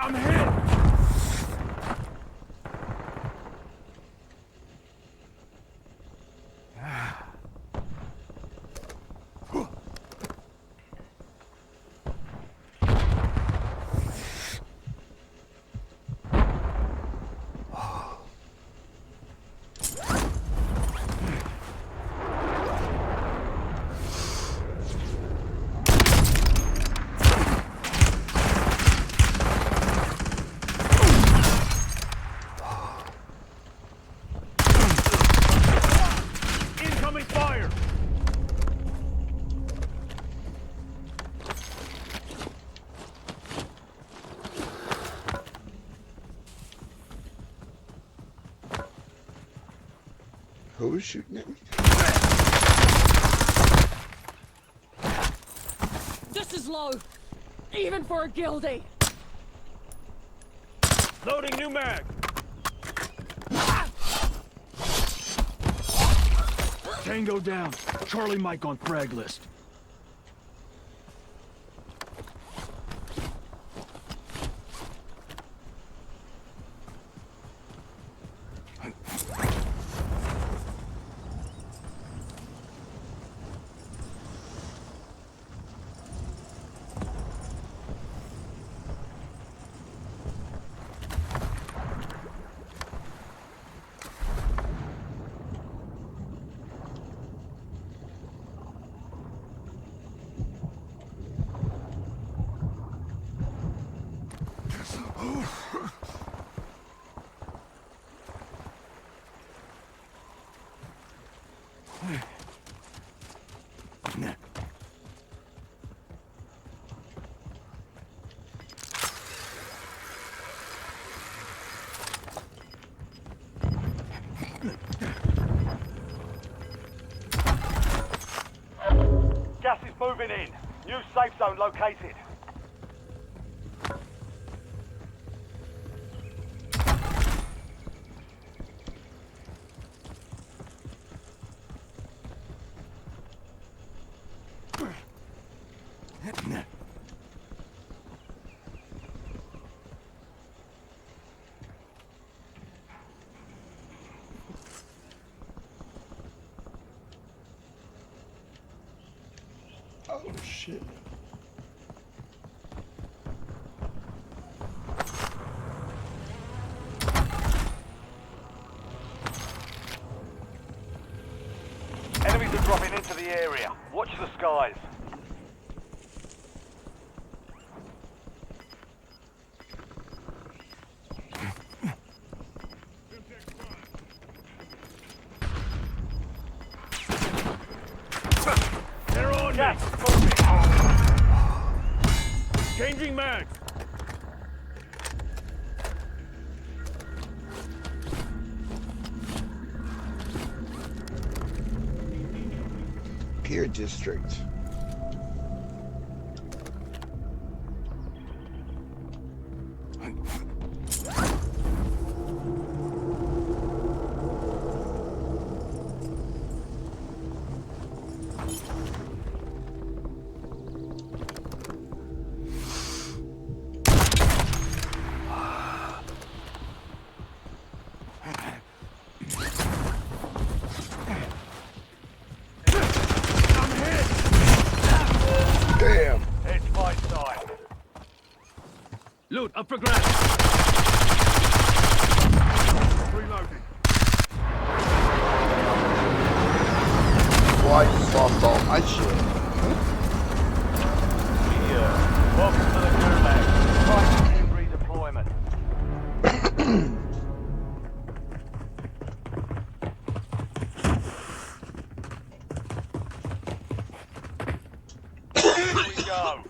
Speaker 3: I'm hit. Incoming fire.
Speaker 1: Who was shooting at me?
Speaker 5: This is low, even for a guildie.
Speaker 3: Loading new mag. Tango down. Charlie Mike on frag list.
Speaker 2: Gas is moving in. New safe zone located.
Speaker 1: Oh shit.
Speaker 2: Enemies are dropping into the area. Watch the skies.
Speaker 3: They're on me.
Speaker 2: Gas is moving.
Speaker 3: Changing mag.
Speaker 1: Pier District. Damn.
Speaker 2: It's fight time.
Speaker 3: Loot up for grabs. Reloading.
Speaker 1: Well, I just lost all my shit.
Speaker 2: Welcome to the Gulag. Fight in redeployment. Here we go.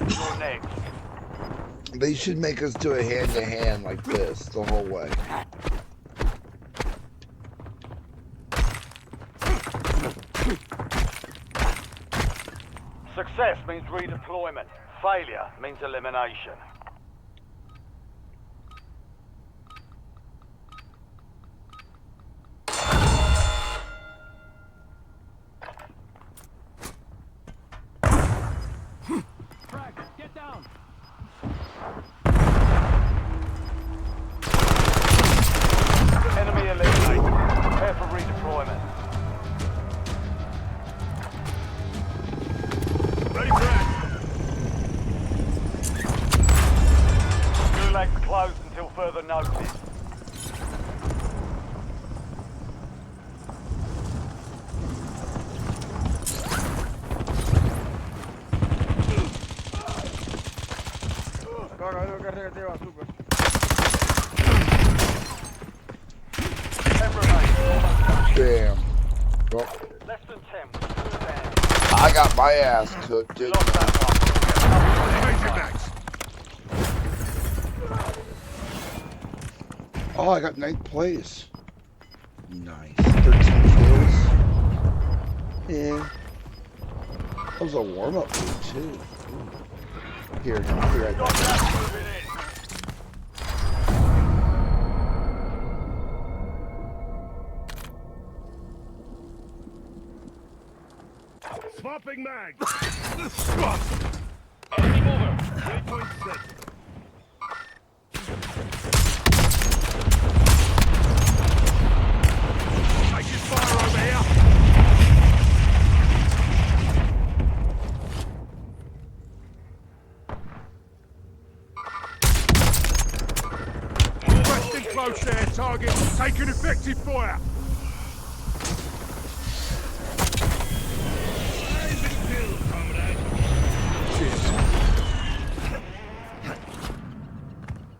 Speaker 2: You're next.
Speaker 1: They should make us do a hand-to-hand like this the whole way.
Speaker 2: Success means redeployment. Failure means elimination.
Speaker 3: Frag, get down.
Speaker 2: Enemy eliminated. Prepare for redeployment.
Speaker 3: Ready, Frag.
Speaker 2: Gulag's closed until further notice.
Speaker 1: Damn. Well,
Speaker 2: Less than 10. We're down.
Speaker 1: I got my ass cooked, dude.
Speaker 2: Lost that
Speaker 3: Major
Speaker 2: one.
Speaker 3: max.
Speaker 1: Oh, I got 9th place. Nice. 13 kills. Yeah. That was a warm-up game, too. Ooh. Here, I'll be right
Speaker 2: Got
Speaker 1: back.
Speaker 2: that moving in.
Speaker 3: Swapping mag. Enemy mover. 3.6. Taking fire over here. Resting close there, target. Taking effective fire.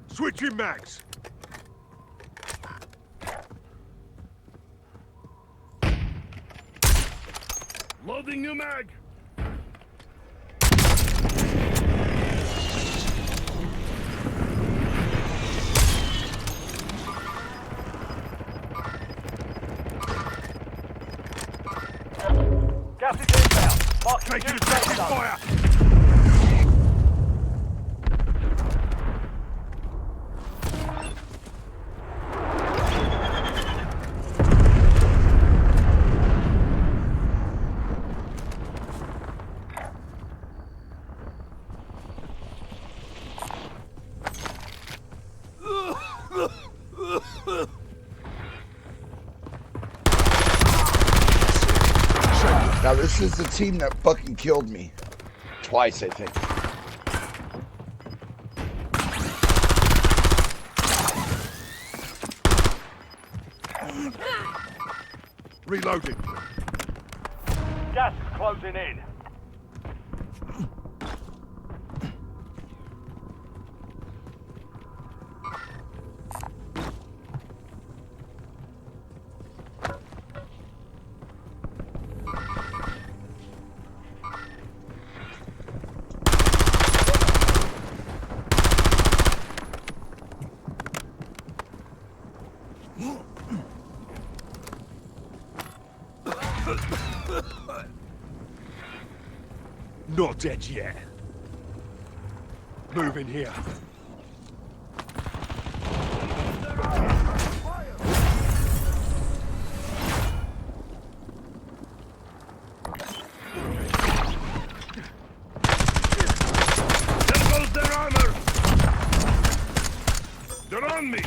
Speaker 3: Switching mags. Loading new mag.
Speaker 2: Gas is inbound. Marking
Speaker 3: Taking
Speaker 2: new
Speaker 3: effective
Speaker 2: safe zone.
Speaker 3: fire.
Speaker 1: Now, this is the team that fucking killed me. Twice, I think.
Speaker 3: Reloading.
Speaker 2: Gas is closing in.
Speaker 3: Not dead yet. Move in here. There goes their armor! They're on me!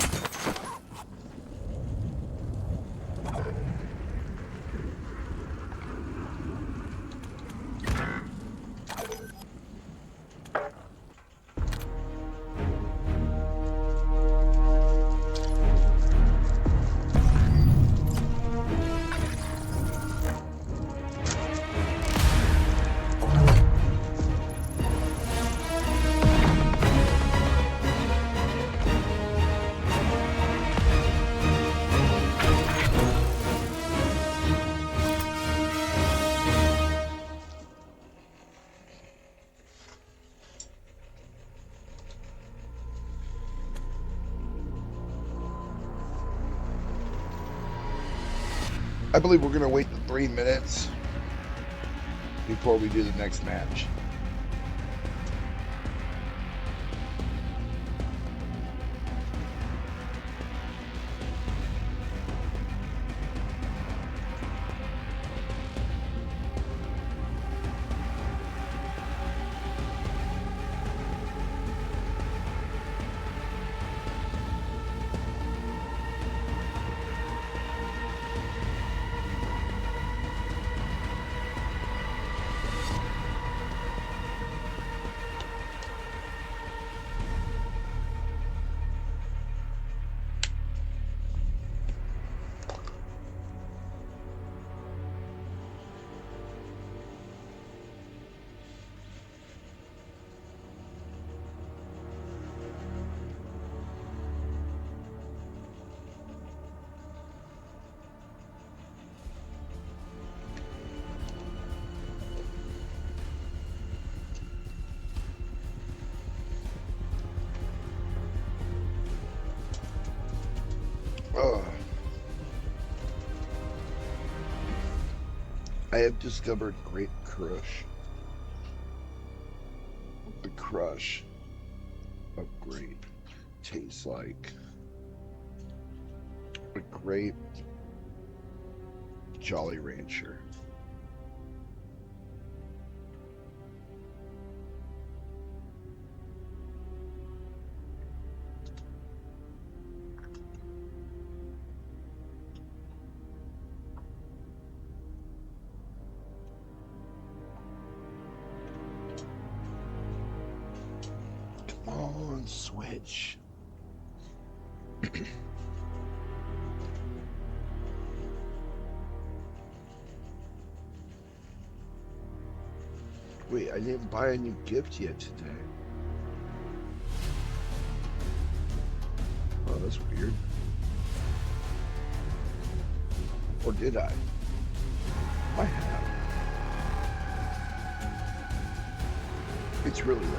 Speaker 1: I believe we're going to wait the 3 minutes before we do the next match. Ugh. I have discovered Great Crush. The crush of grape tastes like a grape Jolly Rancher. Come on, Switch. Wait, I didn't buy a new gift yet today. Oh, that's weird. Or did I? I have. It's really late.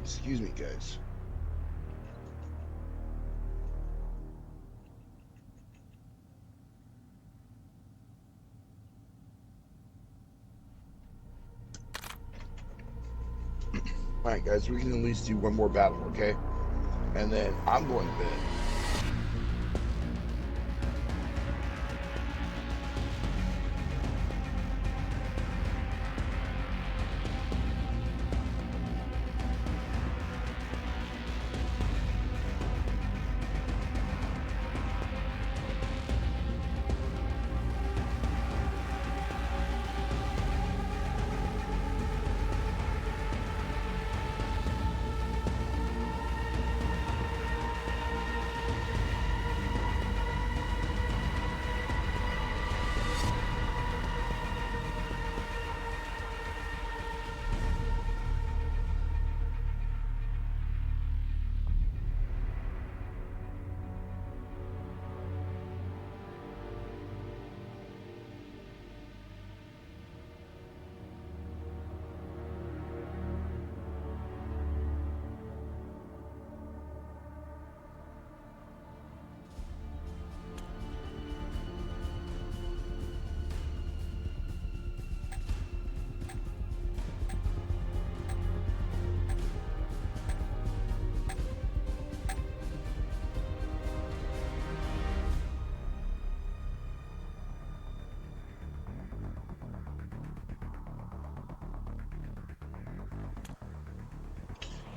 Speaker 1: Excuse me, guys. Alright, guys, we can at least do one more battle, okay? And then I'm going to bed.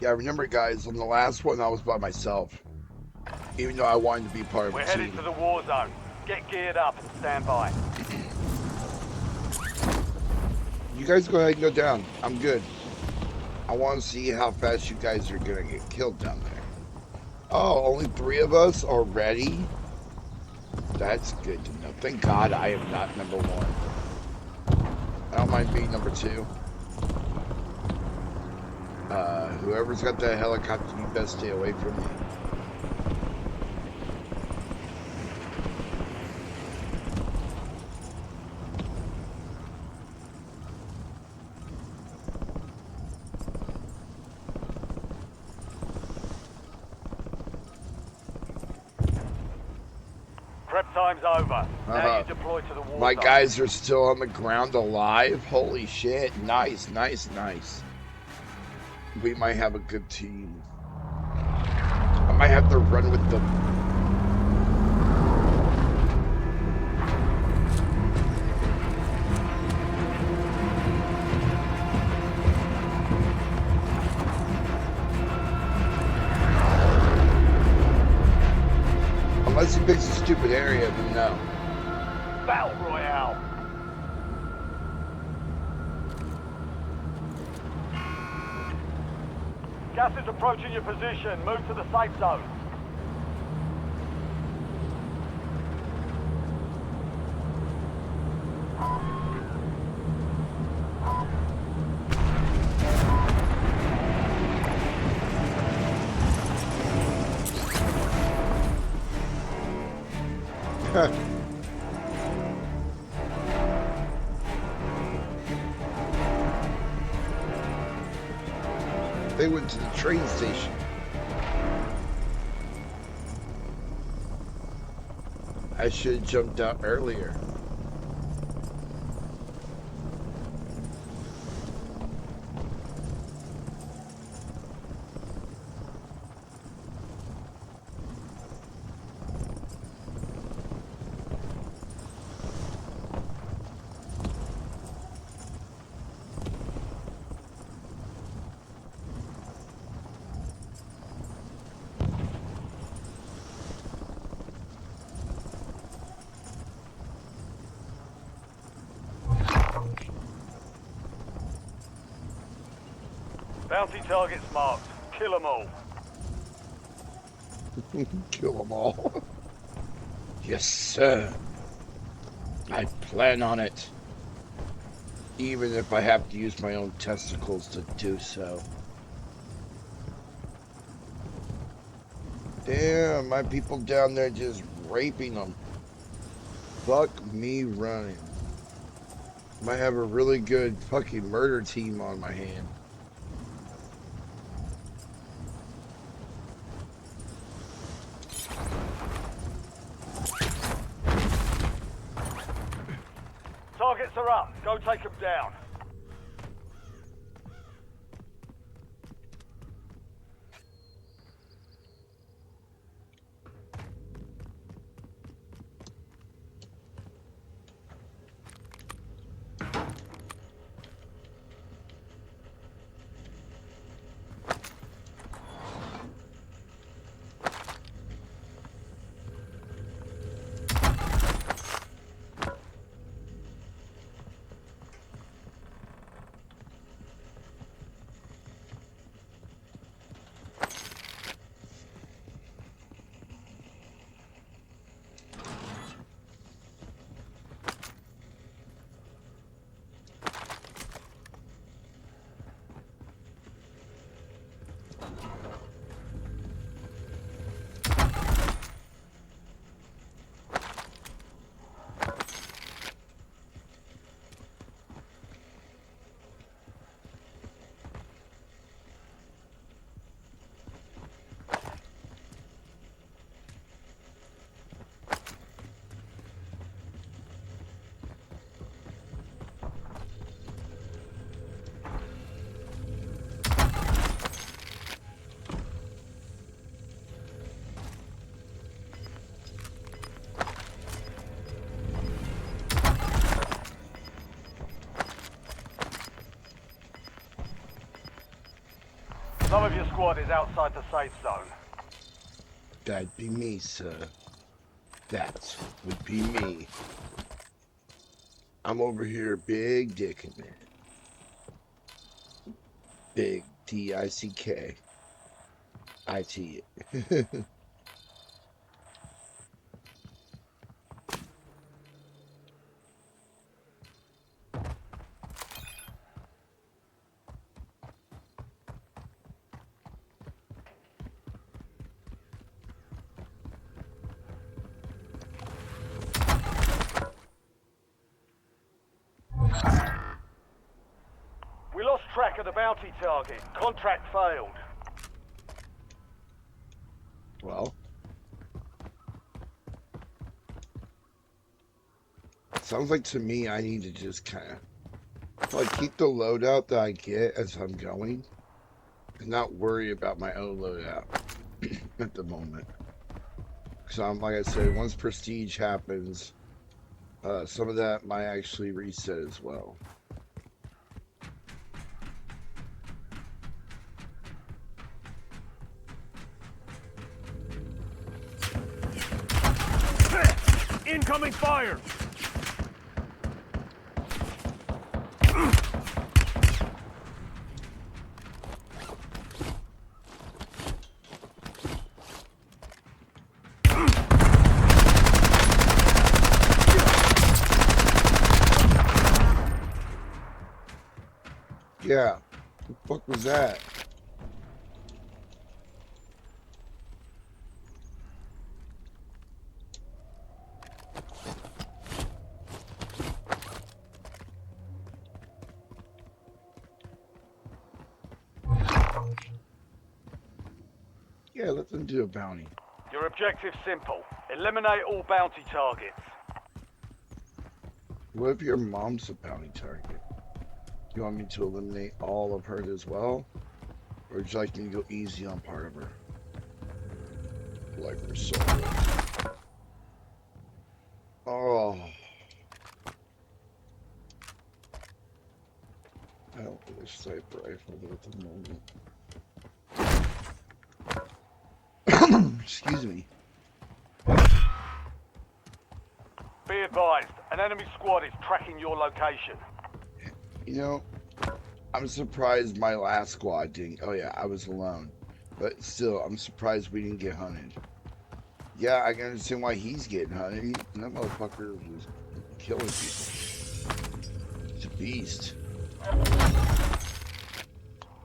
Speaker 1: Yeah, remember, guys, on the last one, I was by myself. Even though I wanted to be part of
Speaker 2: We're
Speaker 1: a
Speaker 2: headed
Speaker 1: team.
Speaker 2: to the war zone. Get geared up and stand by.
Speaker 1: You guys go ahead and go down. I'm good. I want to see how fast you guys are gonna get killed down there. Oh, only 3 of us already? That's good to know. Thank God I am not number 1. I don't mind being number 2. Whoever's got that helicopter, you best stay away from me.
Speaker 2: Prep time's over. Now you deploy to the war
Speaker 1: My
Speaker 2: zone.
Speaker 1: guys are still on the ground alive. Holy shit. Nice, nice, nice. We might have a good team. I might have to run with them. Unless he picks a stupid area, then no.
Speaker 2: Battle Royale. Gas is approaching your position. Move to the safe zone.
Speaker 1: They went to the train station. I should have jumped out earlier.
Speaker 2: Bounty targets marked. Kill them all.
Speaker 1: Kill them all. Yes, sir. I plan on it. Even if I have to use my own testicles to do so. Damn, my people down there just raping them. Fuck me running. Might have a really good fucking murder team on my hand.
Speaker 2: Targets are up. Go take them down. Some of your squad is outside the safe zone.
Speaker 1: That'd be me, sir. That would be me. I'm over here big dicking it. Big D-I-C-K. I-T.
Speaker 2: We lost track of the bounty target. Contract failed.
Speaker 1: Well, sounds like to me I need to just kind of like keep the loadout that I get as I'm going and not worry about my own loadout at the moment. Because like I said, once prestige happens, some of that might actually reset as well.
Speaker 3: Incoming fire!
Speaker 1: Yeah, what the fuck was that? Yeah, let them do a bounty.
Speaker 2: Your objective's simple. Eliminate all bounty targets.
Speaker 1: What if your mom's a bounty target? You want me to eliminate all of her as well? Or would you like me to go easy on part of her? Like her soul. Oh. I don't think a sniper rifle at the moment. Excuse me.
Speaker 2: Be advised, an enemy squad is tracking your location.
Speaker 1: You know, I'm surprised my last squad didn't. Oh yeah, I was alone. But still, I'm surprised we didn't get hunted. Yeah, I can understand why he's getting hunted. That motherfucker was killing people. He's a beast.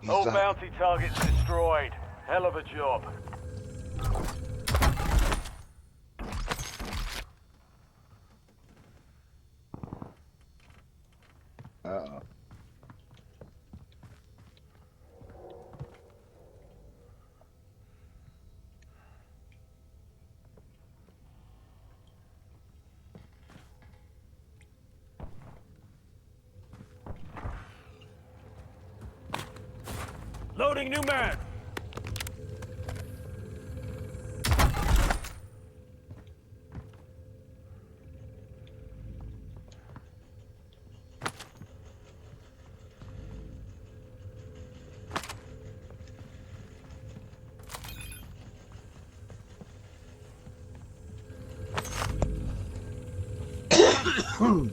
Speaker 1: He's
Speaker 2: All
Speaker 1: the-
Speaker 2: bounty targets destroyed. Hell of a job.
Speaker 1: Uh-oh.
Speaker 3: Loading new mag!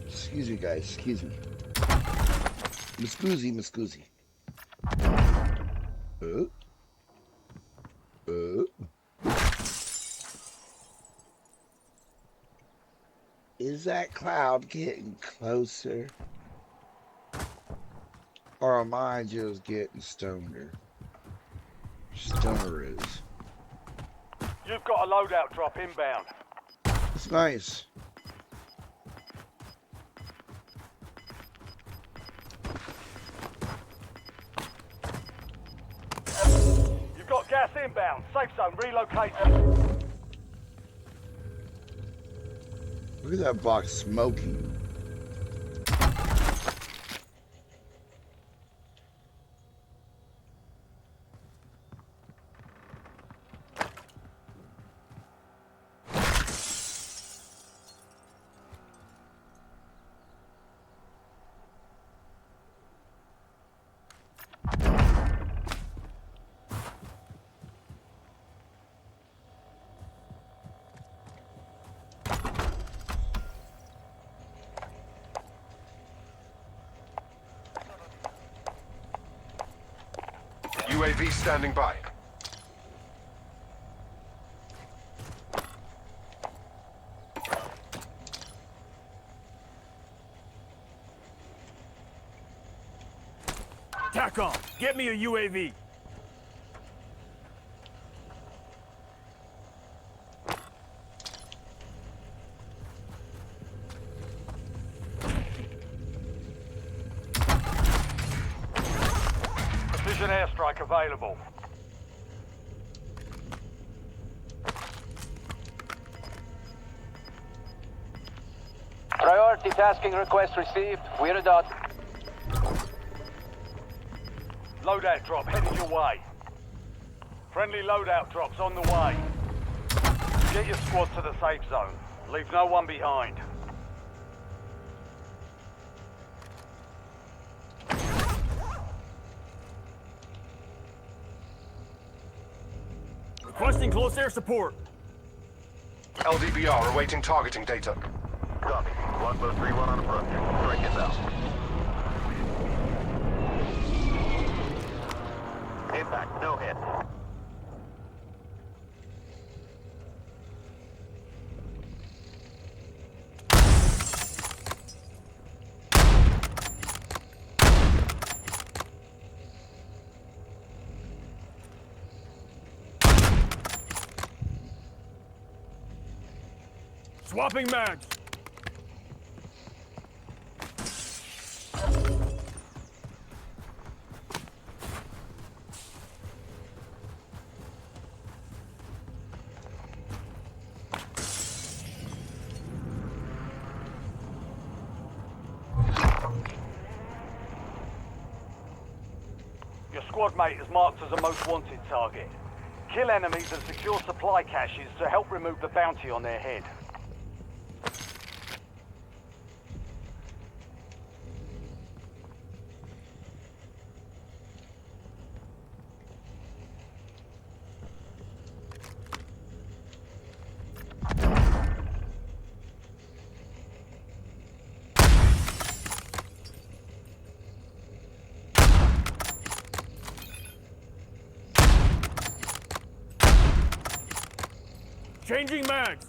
Speaker 1: Excuse me, guys. Excuse me. Muscoozy, Muscoozy. Is that cloud getting closer? Or am I just getting stoner? Stoner is.
Speaker 2: You've got a loadout drop inbound.
Speaker 1: It's nice.
Speaker 2: You've got gas inbound. Safe zone relocated.
Speaker 1: Look at that box smoking.
Speaker 4: UAV standing by.
Speaker 3: TACOM, get me a UAV.
Speaker 2: Precision airstrike available.
Speaker 6: Priority tasking request received. We're a dot.
Speaker 2: Loadout drop headed your way. Friendly loadout drops on the way. Get your squad to the safe zone. Leave no one behind.
Speaker 3: Requesting close air support.
Speaker 4: LDBR awaiting targeting data.
Speaker 7: Copy. Longbow 3-1 on approach. Strike inbound. Impact. No hit.
Speaker 3: Swapping mags.
Speaker 2: Your squad mate is marked as a most wanted target. Kill enemies and secure supply caches to help remove the bounty on their head.
Speaker 3: Changing mags.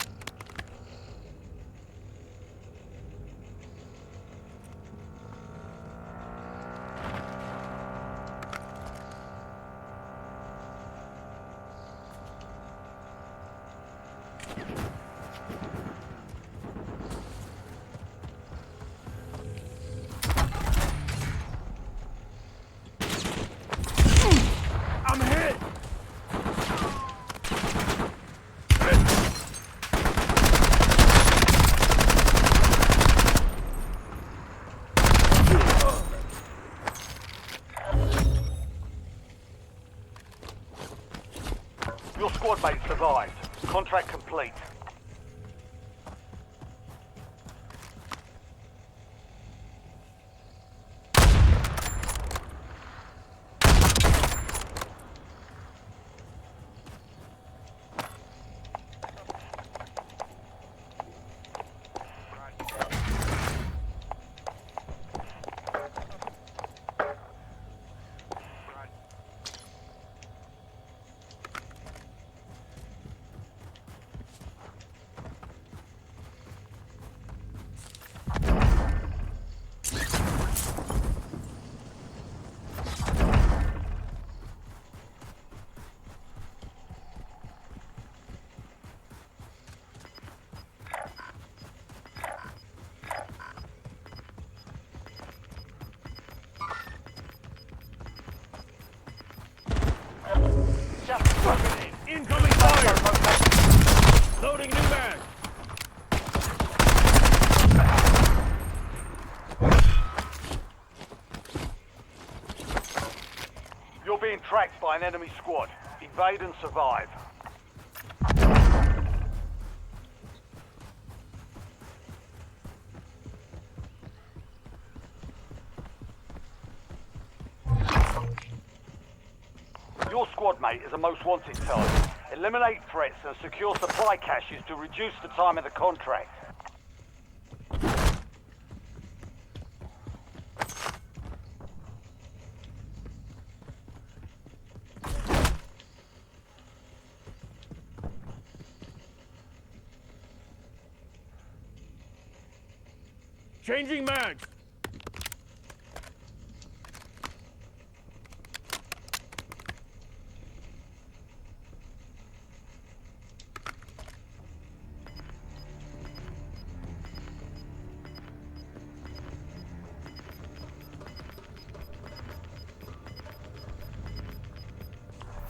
Speaker 3: I'm hit.
Speaker 2: Your squad mate survived. Contract complete. Just moving in.
Speaker 3: Incoming fire. Loading new mag.
Speaker 2: You're being tracked by an enemy squad. Evade and survive. Your squad mate is a most wanted target. Eliminate threats and secure supply caches to reduce the time of the contract.
Speaker 3: Changing mags.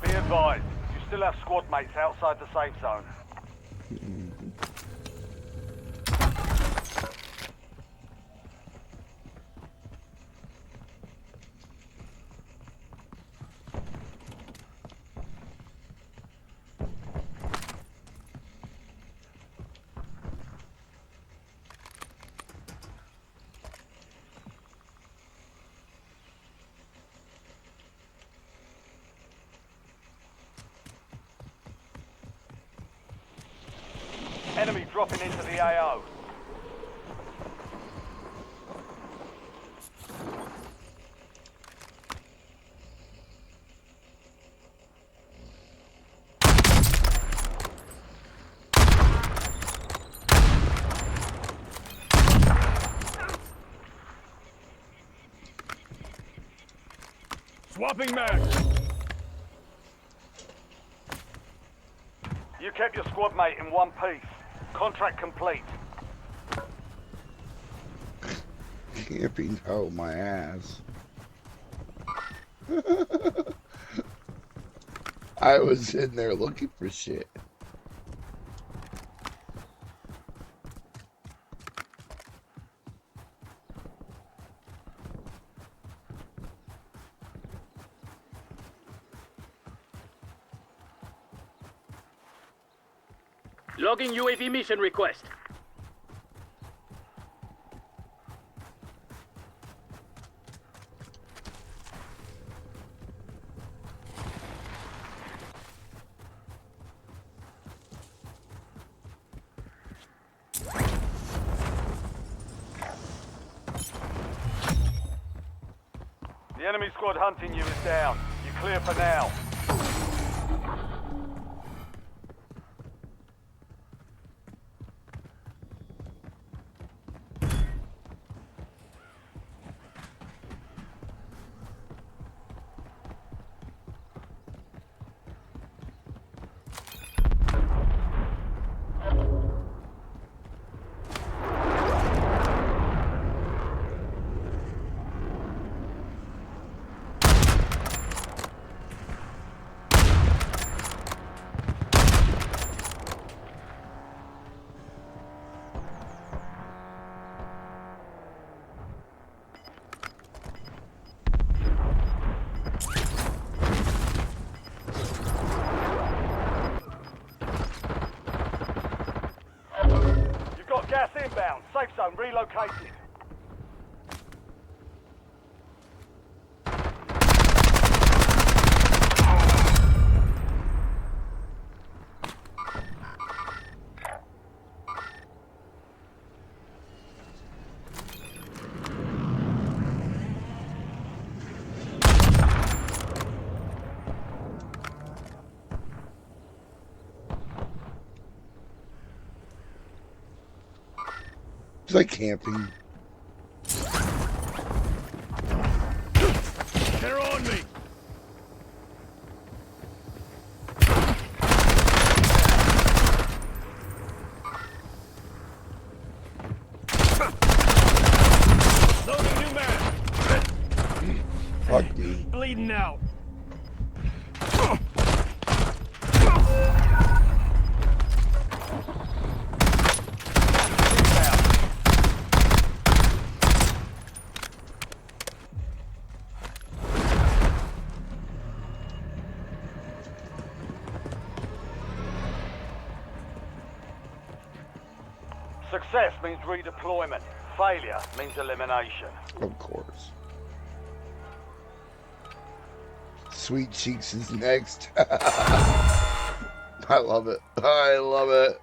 Speaker 2: Be advised, you still have squad mates outside the safe zone. Enemy dropping into the AO.
Speaker 3: Swapping mags.
Speaker 2: You kept your squad mate in one piece. Contract complete.
Speaker 1: Camping out my ass. I was in there looking for shit.
Speaker 8: Logging UAV mission request.
Speaker 2: The enemy squad hunting you is down. You're clear for now. Gas inbound. Safe zone relocated.
Speaker 1: It's like camping.
Speaker 3: They're on me. Loading new man.
Speaker 1: Fuck me.
Speaker 3: Bleeding out.
Speaker 2: Success means redeployment. Failure means elimination.
Speaker 1: Of course. Sweet Cheeks is next. I love it. I love it.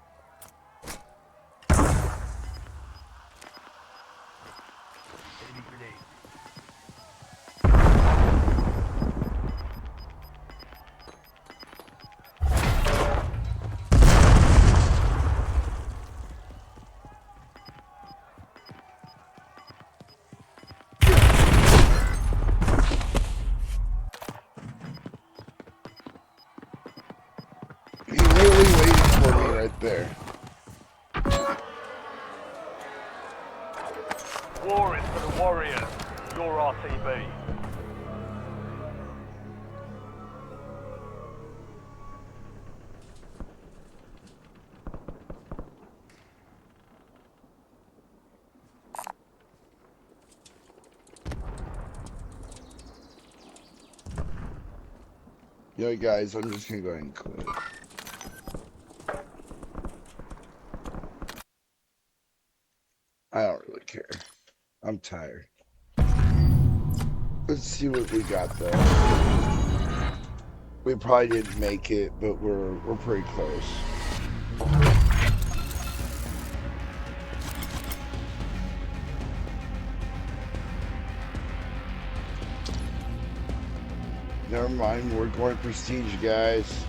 Speaker 1: There.
Speaker 2: War is for the warriors. Your RTB.
Speaker 1: Yo, guys, I'm just gonna go ahead and quit. I don't really care. I'm tired. Let's see what we got though. We probably didn't make it, but we're pretty close. Never mind, we're going prestige, guys.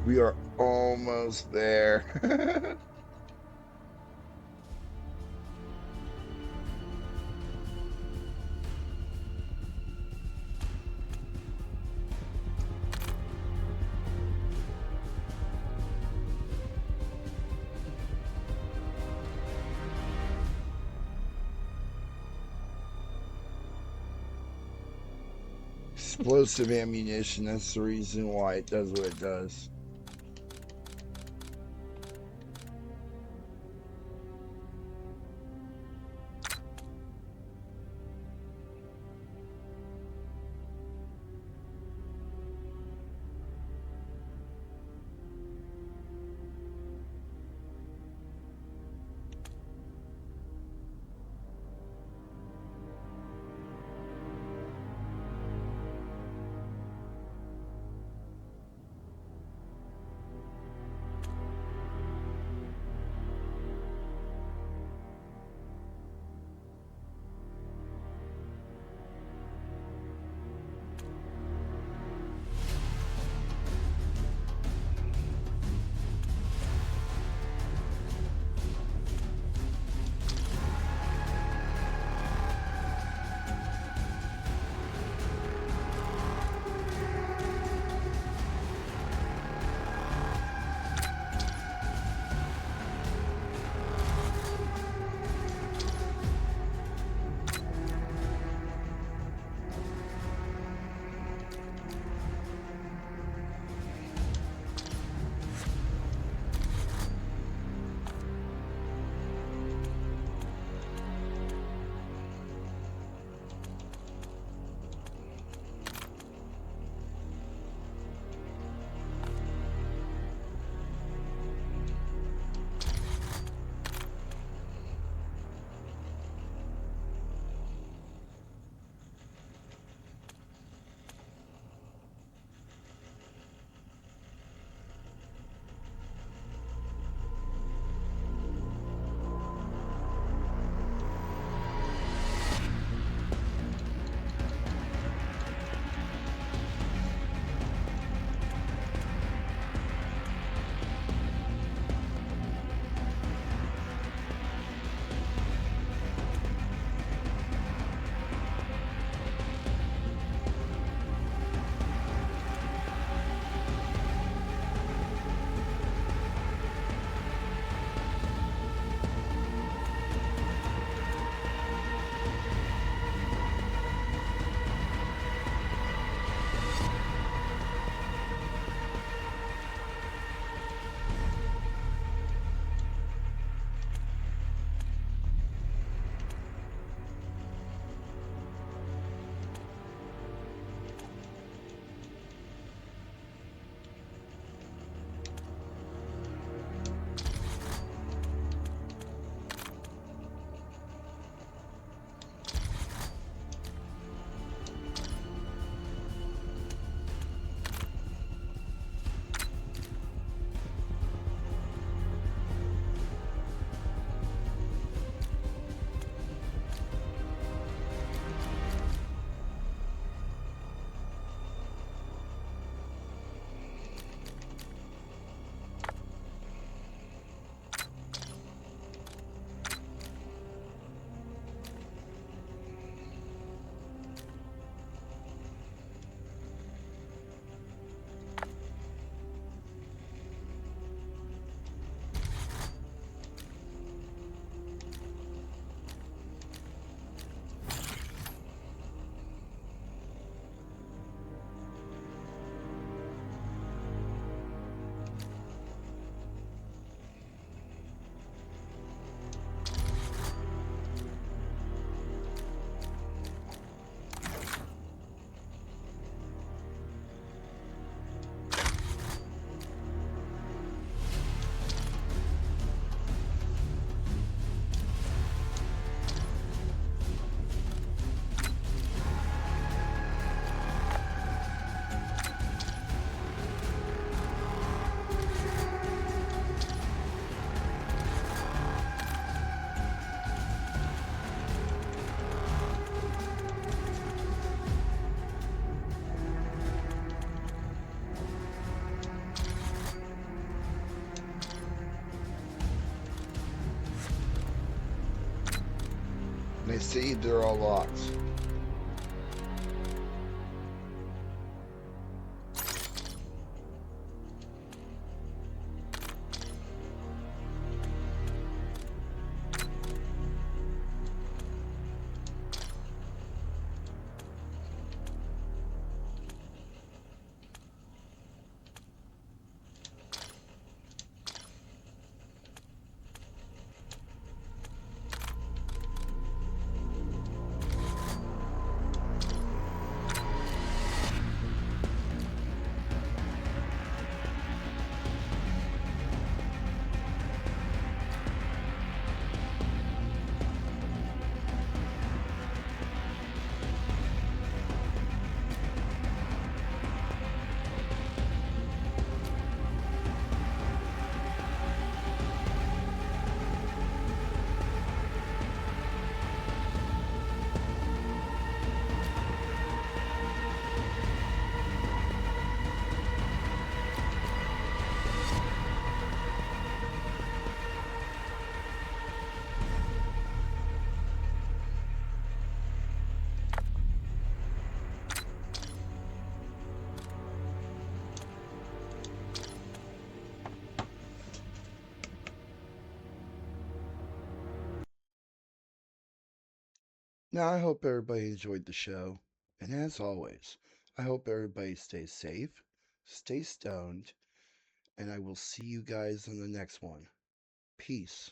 Speaker 1: We are almost there. Explosive ammunition, that's the reason why it does what it does. And I see they're all locked. Now, I hope everybody enjoyed the show. And as always, I hope everybody stays safe, stay stoned, and I will see you guys on the next one. Peace.